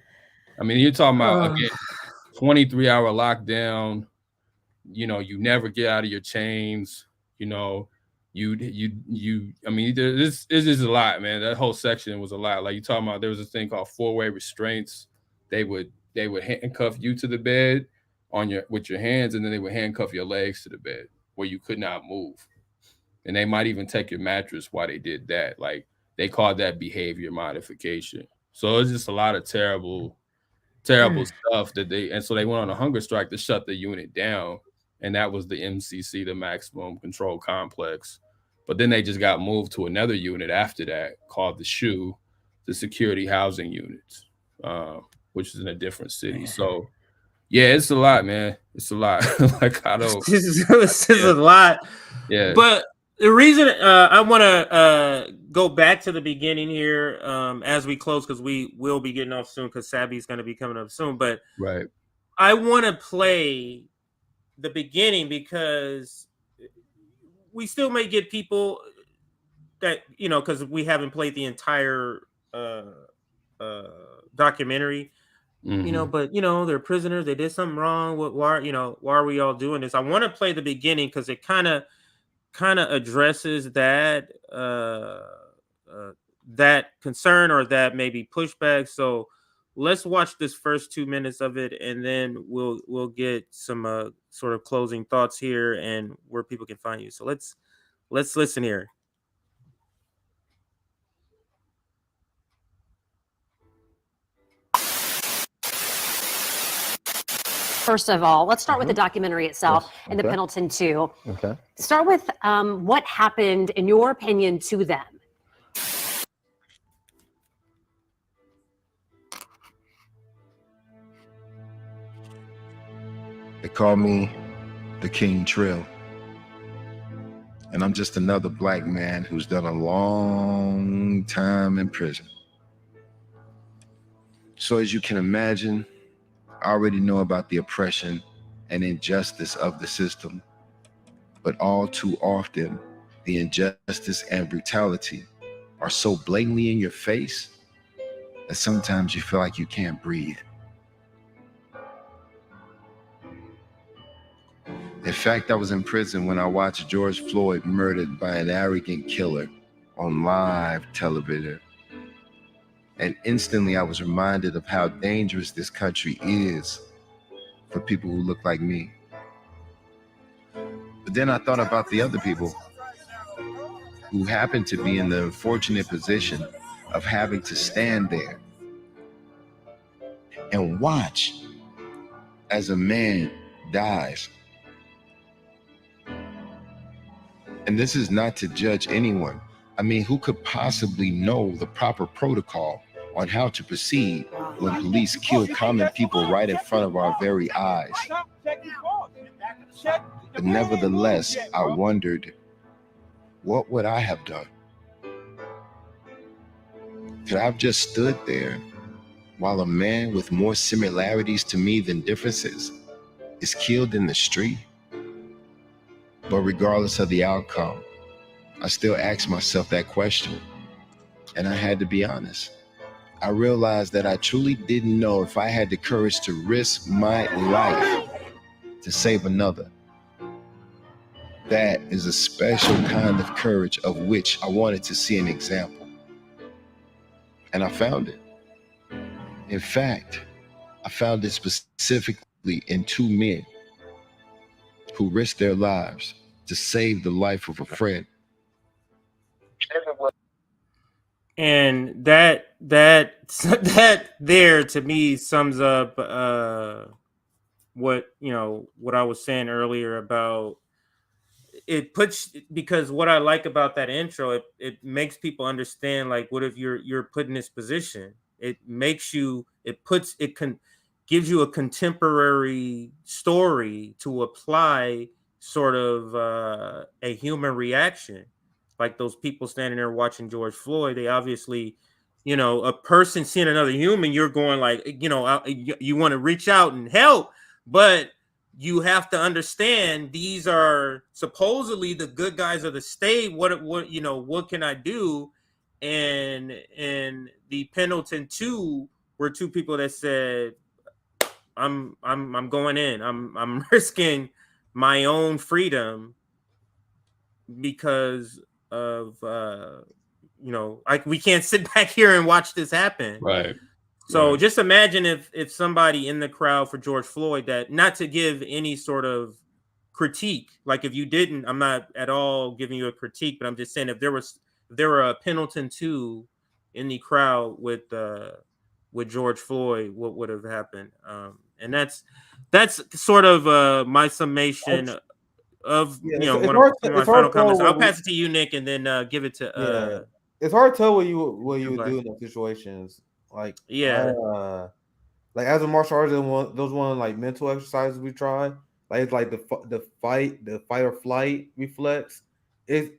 I mean, you're talking about again 23-hour lockdown. You know, you never get out of your chains. You know, you. I mean, this is a lot, man. That whole section was a lot. Like you talking about, there was a thing called 4-way restraints. They would handcuff you to the bed with your hands, and then they would handcuff your legs to the bed where you could not move. And they might even take your mattress while they did that. Like they called that behavior modification. So it's just a lot of terrible stuff so they went on a hunger strike to shut the unit down. And that was the MCC, the Maximum Control Complex. But then they just got moved to another unit after that called the SHU, the Security Housing Units, which is in a different city. So yeah, it's a lot, man. It's a lot. Like I don't. This is a lot. Yeah. But the reason I want to go back to the beginning here as we close, because we will be getting off soon because Sabby's going to be coming up soon. But right, I want to play the beginning because we still may get people that, you know, because we haven't played the entire documentary. Mm-hmm. You know, but you know, they're prisoners. They did something wrong. Why are we all doing this? I want to play the beginning because it kind of addresses that that concern or that maybe pushback. So let's watch this first 2 minutes of it, and then we'll get some sort of closing thoughts here and where people can find you. So let's listen here. First of all, let's start with the documentary itself and the Pendleton 2. Okay. Start with what happened, in your opinion, to them. They call me the King Trill. And I'm just another black man who's done a long time in prison. So as you can imagine, I already know about the oppression and injustice of the system, but all too often, the injustice and brutality are so blatantly in your face that sometimes you feel like you can't breathe. In fact, I was in prison when I watched George Floyd murdered by an arrogant killer on live television. And instantly I was reminded of how dangerous this country is for people who look like me. But then I thought about the other people who happen to be in the unfortunate position of having to stand there and watch as a man dies. And this is not to judge anyone. I mean, who could possibly know the proper protocol on how to proceed when police kill common people right in front of our very eyes? But nevertheless, I wondered, what would I have done? Could I have just stood there while a man with more similarities to me than differences is killed in the street? But regardless of the outcome, I still ask myself that question. And I had to be honest. I realized that I truly didn't know if I had the courage to risk my life to save another. That is a special kind of courage of which I wanted to see an example. And I found it. In fact, I found it specifically in two men who risked their lives to save the life of a friend. And that there to me sums up what I was saying earlier about it puts, because what I like about that intro, it makes people understand, like, what if you're put in this position? It makes you, gives you a contemporary story to apply sort of a human reaction. like those people standing there watching George Floyd, they obviously, you know, a person seeing another human, you're going like, you know, you want to reach out and help, but you have to understand these are supposedly the good guys of the state. What you know, what can I do? And the Pendleton 2 were two people that said, I'm going in. I'm risking my own freedom because of you know, like we can't sit back here and watch this happen. Right. So right. just imagine if somebody in the crowd for George Floyd, that, not to give any sort of critique, like if you didn't, I'm not at all giving you a critique, but I'm just saying if there were a Pendleton 2 in the crowd with George Floyd, what would have happened? And that's sort of my summation of, you know, one of my final comments. I'll pass it to you, Nick, and then give it to it's hard to tell what you would do in those situations. Like, like as a martial artist, those like mental exercises we try, like it's like the fight or flight reflex. It's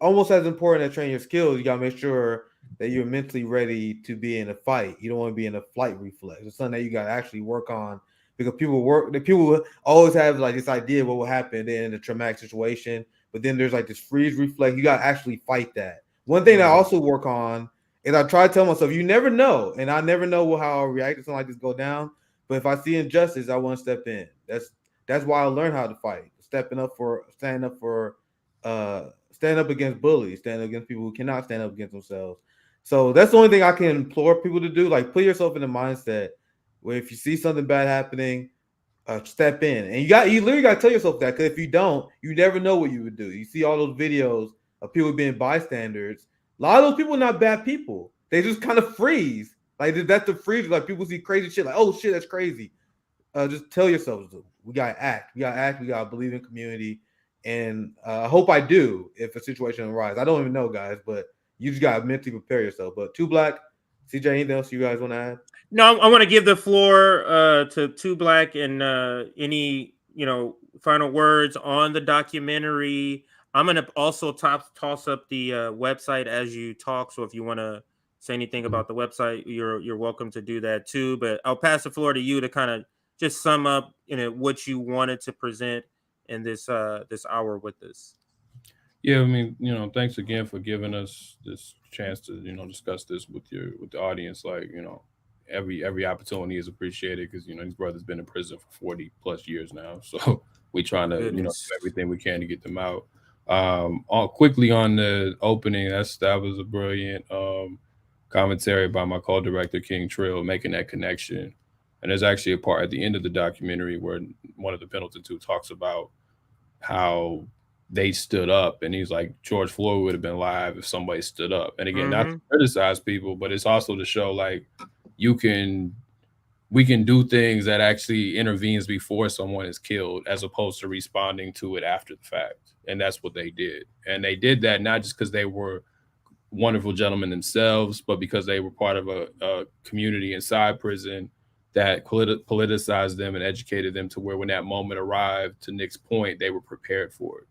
almost as important as training your skills. You gotta make sure that you're mentally ready to be in a fight. You don't want to be in a flight reflex. It's something that you gotta actually work on, because people always have like this idea of what will happen in a traumatic situation, but then there's like this freeze reflex. You gotta actually fight that. One thing that I also work on is I try to tell myself, you never know, and I never know how I'll react to something like this go down. But if I see injustice, I want to step in. That's why I learned how to fight. Standing up against bullies, standing up against people who cannot stand up against themselves. So that's the only thing I can implore people to do. Like, put yourself in the mindset where if you see something bad happening, step in. And you literally got to tell yourself that, because if you don't, you never know what you would do. You see all those videos of people being bystanders. A lot of those people are not bad people. They just kind of freeze. Like, that's the freeze. Like, people see crazy shit. Like, oh shit, that's crazy. Just tell yourselves, we gotta act. We gotta believe in community. And I hope I do if a situation arises. I don't even know, guys, but you just gotta mentally prepare yourself. But Two Black, CJ, anything else you guys want to add? No, I want to give the floor to Two Black, and any, you know, final words on the documentary. I'm gonna also toss up the website as you talk. So if you want to say anything about the website, you're welcome to do that too. But I'll pass the floor to you to kind of just sum up, you know, what you wanted to present in this hour with us. Yeah, I mean, you know, thanks again for giving us this chance to, you know, discuss this with the audience. Like, you know, every opportunity is appreciated, because, you know, these brothers been in prison for 40 plus years now. So we trying to, you know, do everything we can to get them out. Quickly on the opening, that was a brilliant commentary by my co-director King Trill, making that connection. And there's actually a part at the end of the documentary where one of the Pendleton 2 talks about how they stood up, and he's like, George Floyd would have been live if somebody stood up. And again, not to criticize people, but it's also to show like we can do things that actually intervenes before someone is killed, as opposed to responding to it after the fact. And that's what they did. And they did that not just because they were wonderful gentlemen themselves, but because they were part of a community inside prison that politicized them and educated them to where when that moment arrived, to Nick's point, they were prepared for it.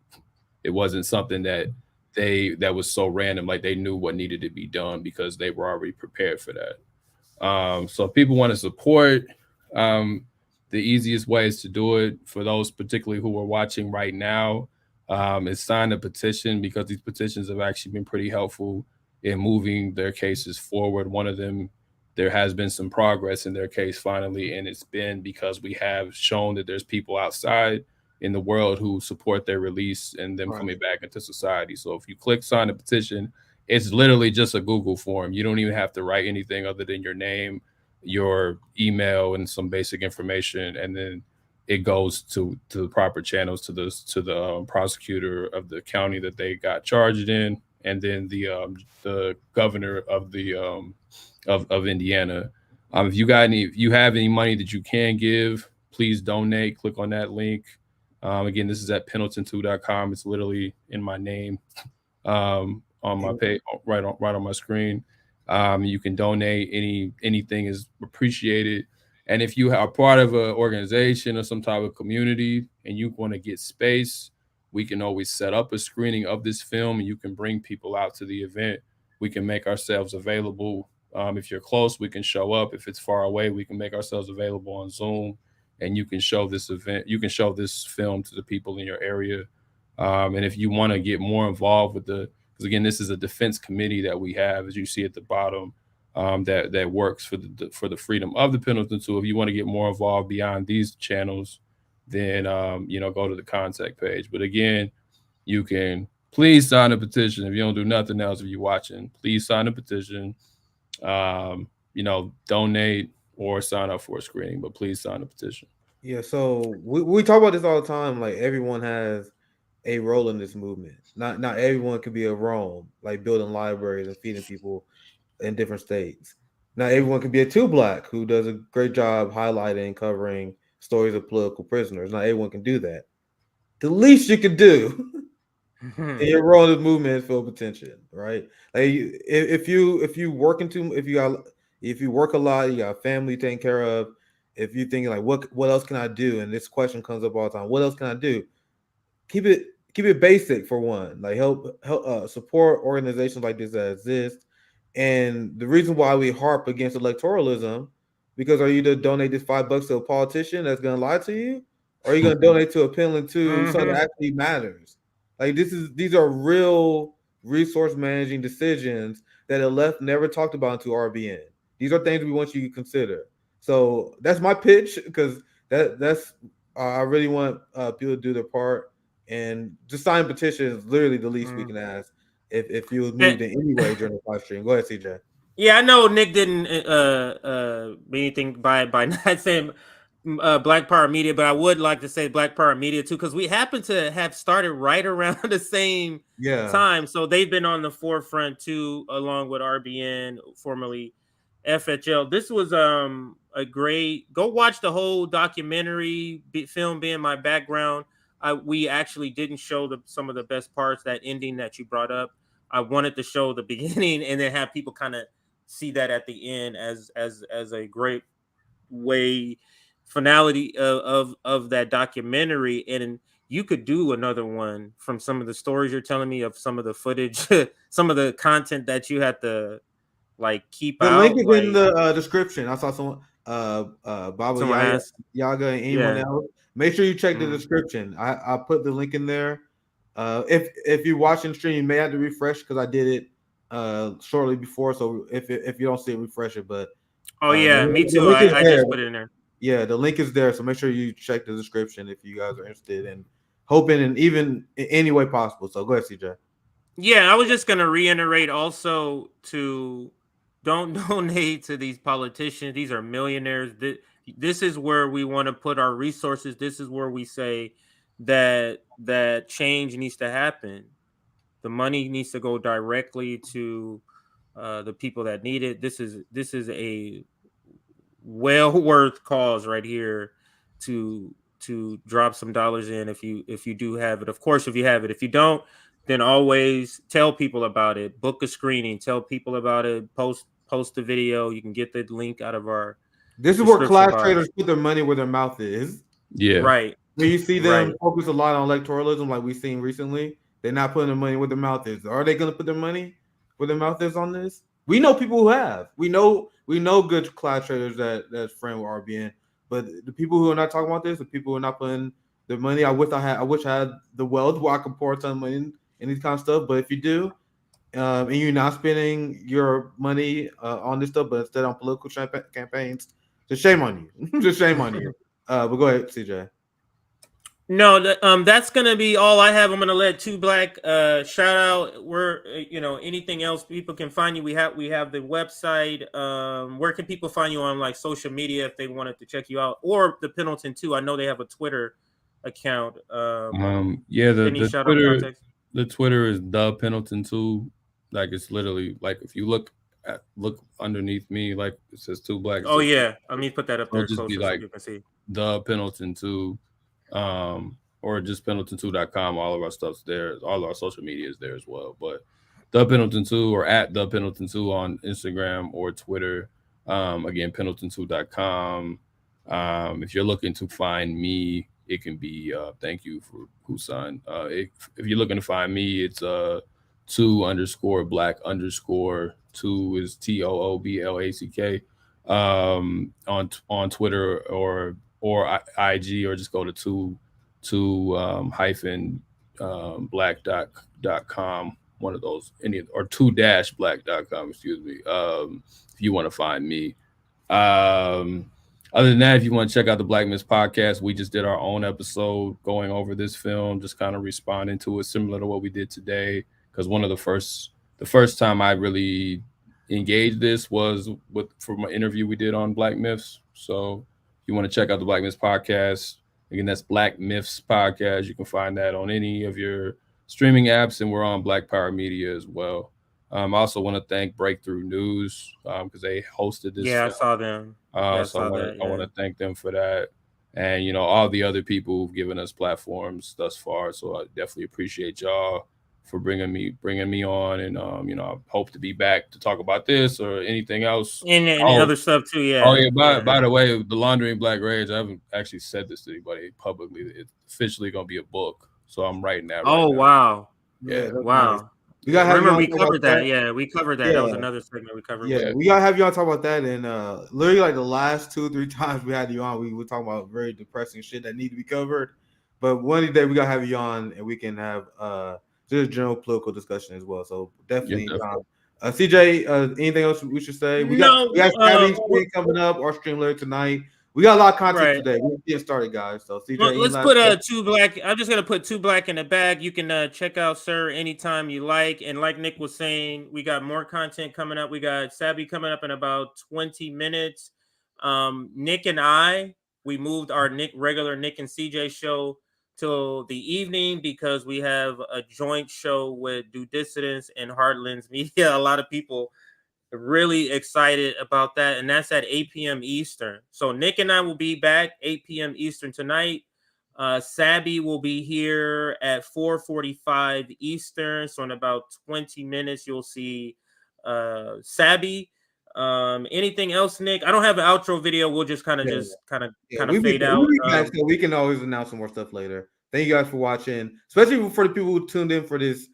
It wasn't something that was so random, like they knew what needed to be done because they were already prepared for that. So if people want to support, the easiest way is to do it, for those particularly who are watching right now, is sign a petition, because these petitions have actually been pretty helpful in moving their cases forward. One of them, there has been some progress in their case finally, and it's been because we have shown that there's people outside in the world who support their release and them coming back into society. So if you click sign a petition, it's literally just a Google form. You don't even have to write anything other than your name, your email, and some basic information, and then it goes to the proper channels, to the prosecutor of the county that they got charged in, and then the governor of the of Indiana. If you have any money that you can give, please donate. Click on that link. Again, this is at pendleton2.com. It's literally in my name, on my page, right on my screen. You can donate. Anything is appreciated. And if you are part of an organization or some type of community and you want to get space, we can always set up a screening of this film, and you can bring people out to the event. We can make ourselves available. If you're close, we can show up. If it's far away, we can make ourselves available on Zoom, and you can show this event. You can show this film to the people in your area. And if you want to get more involved with because again, this is a defense committee that we have, as you see at the bottom, that works for the freedom of the Pendleton tool. If you want to get more involved beyond these channels, then go to the contact page. But again, you can please sign a petition. If you don't do nothing else, if you're watching, please sign a petition. Donate or sign up for a screening, but please sign a petition. Yeah, so we talk about this all the time. Like, everyone has a role in this movement. Not everyone can be a Rome, like building libraries and feeding people in different states. Not everyone can be a Two Black who does a great job highlighting and covering stories of political prisoners. Not everyone can do that. The least you can do in your role in this movement is feel petition, right? Like, if you work a lot, you got a family taken care of. If you're thinking like, what else can I do? And this question comes up all the time. What else can I do? Keep it basic, for one. Like, help support organizations like this that exist. And the reason why we harp against electoralism, because are you to donate this $5 to a politician that's gonna lie to you, or are you gonna donate to a Pendleton to something that actually matters? Like, these are real resource managing decisions that the left never talked about into RBN. These are things we want you to consider. So that's my pitch, because that's I really want people to do their part, and just sign petitions. Literally the least we can ask. If you was moved in any way during the live stream. Go ahead, CJ. Yeah, I know Nick didn't mean anything by not saying Black Power Media, but I would like to say Black Power Media too, because we happen to have started right around the same time. So they've been on the forefront too, along with RBN, formerly FHL. This was a great, go watch the whole documentary film being my background. We actually didn't show some of the best parts, that ending that you brought up. I wanted to show the beginning and then have people kind of see that at the end as a great finality of that documentary. And you could do another one from some of the stories you're telling me, of some of the footage, some of the content that you had to like keep out. The link is in the description. I saw someone Baba Yaga and anyone else. Make sure you check the description. I put the link in there. If you're watching the stream, you may have to refresh, because I did it shortly before. So if you don't see it, refresh it. But me too. I just put it in there. Yeah, the link is there. So make sure you check the description if you guys are interested in hoping, and even in any way possible. So go ahead, CJ. Yeah, I was just gonna reiterate also to don't donate to these politicians. These are millionaires. This is where we want to put our resources. This is where we say that change needs to happen. The money needs to go directly to the people that need it. This is a well worth cause right here to drop some dollars in if you do have it. Of course, if you have it. If you don't, then always tell people about it. Book a screening. Tell people about it. Post the video. You can get the link out of our. This is where class traders put their money where their mouth is. Yeah. Right. When you see them focus a lot on electoralism, like we've seen recently, they're not putting their money where their mouth is. Are they going to put their money where their mouth is on this? We know people who have. We know good class traders that's friend with RBN. But the people who are not talking about this, the people who are not putting their money, I wish I had the wealth where I could pour a ton of money in these kind of stuff. But if you do, and you're not spending your money on this stuff, but instead on political campaigns, just shame on you. Just shame on you. But go ahead, CJ. No, that's gonna be all I have. I'm gonna let Two Black shout out. We're anything else people can find you. We have the website. Where can people find you on like social media if they wanted to check you out, or the Pendleton too? I know they have a Twitter account. The Twitter is the Pendleton 2. Like, it's literally like, if you look underneath me, like it says Two Black. Oh yeah, let me put that up there. Just be like, so you can see the Pendleton 2, or just Pendleton2.com. All of our stuff's there. All our social media is there as well. But the Pendleton 2 or at the Pendleton 2 on Instagram or Twitter. Again, Pendleton2.com. If you're looking to find me, it can be. Thank you for Husan. If you're looking to find me, it's 2_black_. 2 is TOOBLACK on Twitter or IG, or just go to black.com, one of those, or 2-black.com, excuse me, if you want to find me. Other than that, if you want to check out the Black Myths podcast, we just did our own episode going over this film, just kind of responding to it, similar to what we did today. Because the first time I really engaged this was for my interview we did on Black Myths. So if you want to check out the Black Myths podcast, again, that's Black Myths podcast. You can find that on any of your streaming apps, and we're on Black Power Media as well. I also want to thank Breakthrough News because they hosted this. Yeah, I saw them. I want to thank them for that, and all the other people who've given us platforms thus far. So I definitely appreciate y'all for bringing me on, and I hope to be back to talk about this or anything else and other stuff too. Yeah. Oh yeah. By the way, the Laundering Black Rage, I haven't actually said this to anybody publicly. It's officially gonna be a book, so I'm writing that. Right now. Wow. Yeah. Wow. Nice. We gotta remember we covered that. Yeah, we covered that. Yeah. That was another segment we covered. Yeah, we gotta have you on talk about that. And literally like the last 2-3 times we had you on, we were talking about very depressing shit that need to be covered. But one day we gotta have you on, and we can have just general political discussion as well. So definitely. CJ, anything else we should say? We got Scabby coming up, our stream later tonight. We got a lot of content today. We're getting started, guys. So CJ, let's put 2 black. I'm just gonna put 2 black in the bag. You can check out Sir anytime you like. And like Nick was saying, we got more content coming up. We got Sabby coming up in about 20 minutes. Nick and we moved our regular Nick and CJ show till the evening because we have a joint show with Due Dissidence and Heartlands Media. A lot of people are really excited about that, and that's at 8 p.m. Eastern. So Nick and I will be back 8 p.m. Eastern tonight. Sabby will be here at 4:45 Eastern. So in about 20 minutes, you'll see Sabby. Anything else, Nick? I don't have an outro video. We'll just kind of fade out. So we can always announce some more stuff later. Thank you guys for watching, especially for the people who tuned in for this.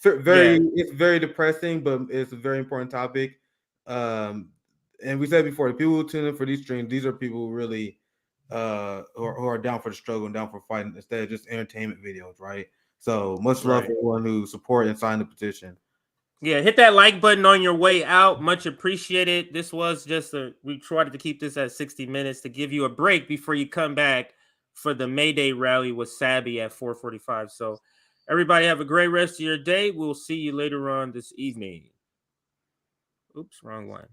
It's very depressing, but it's a very important topic. And we said before, the people who tune in for these streams, these are people who really who are down for the struggle and down for fighting instead of just entertainment videos, right? So much love for everyone who support and signed the petition. Yeah, hit that like button on your way out. Much appreciated. This was just we tried to keep this at 60 minutes to give you a break before you come back for the May Day rally with Sabby at 4:45. So everybody have a great rest of your day. We'll see you later on this evening. Oops, wrong one.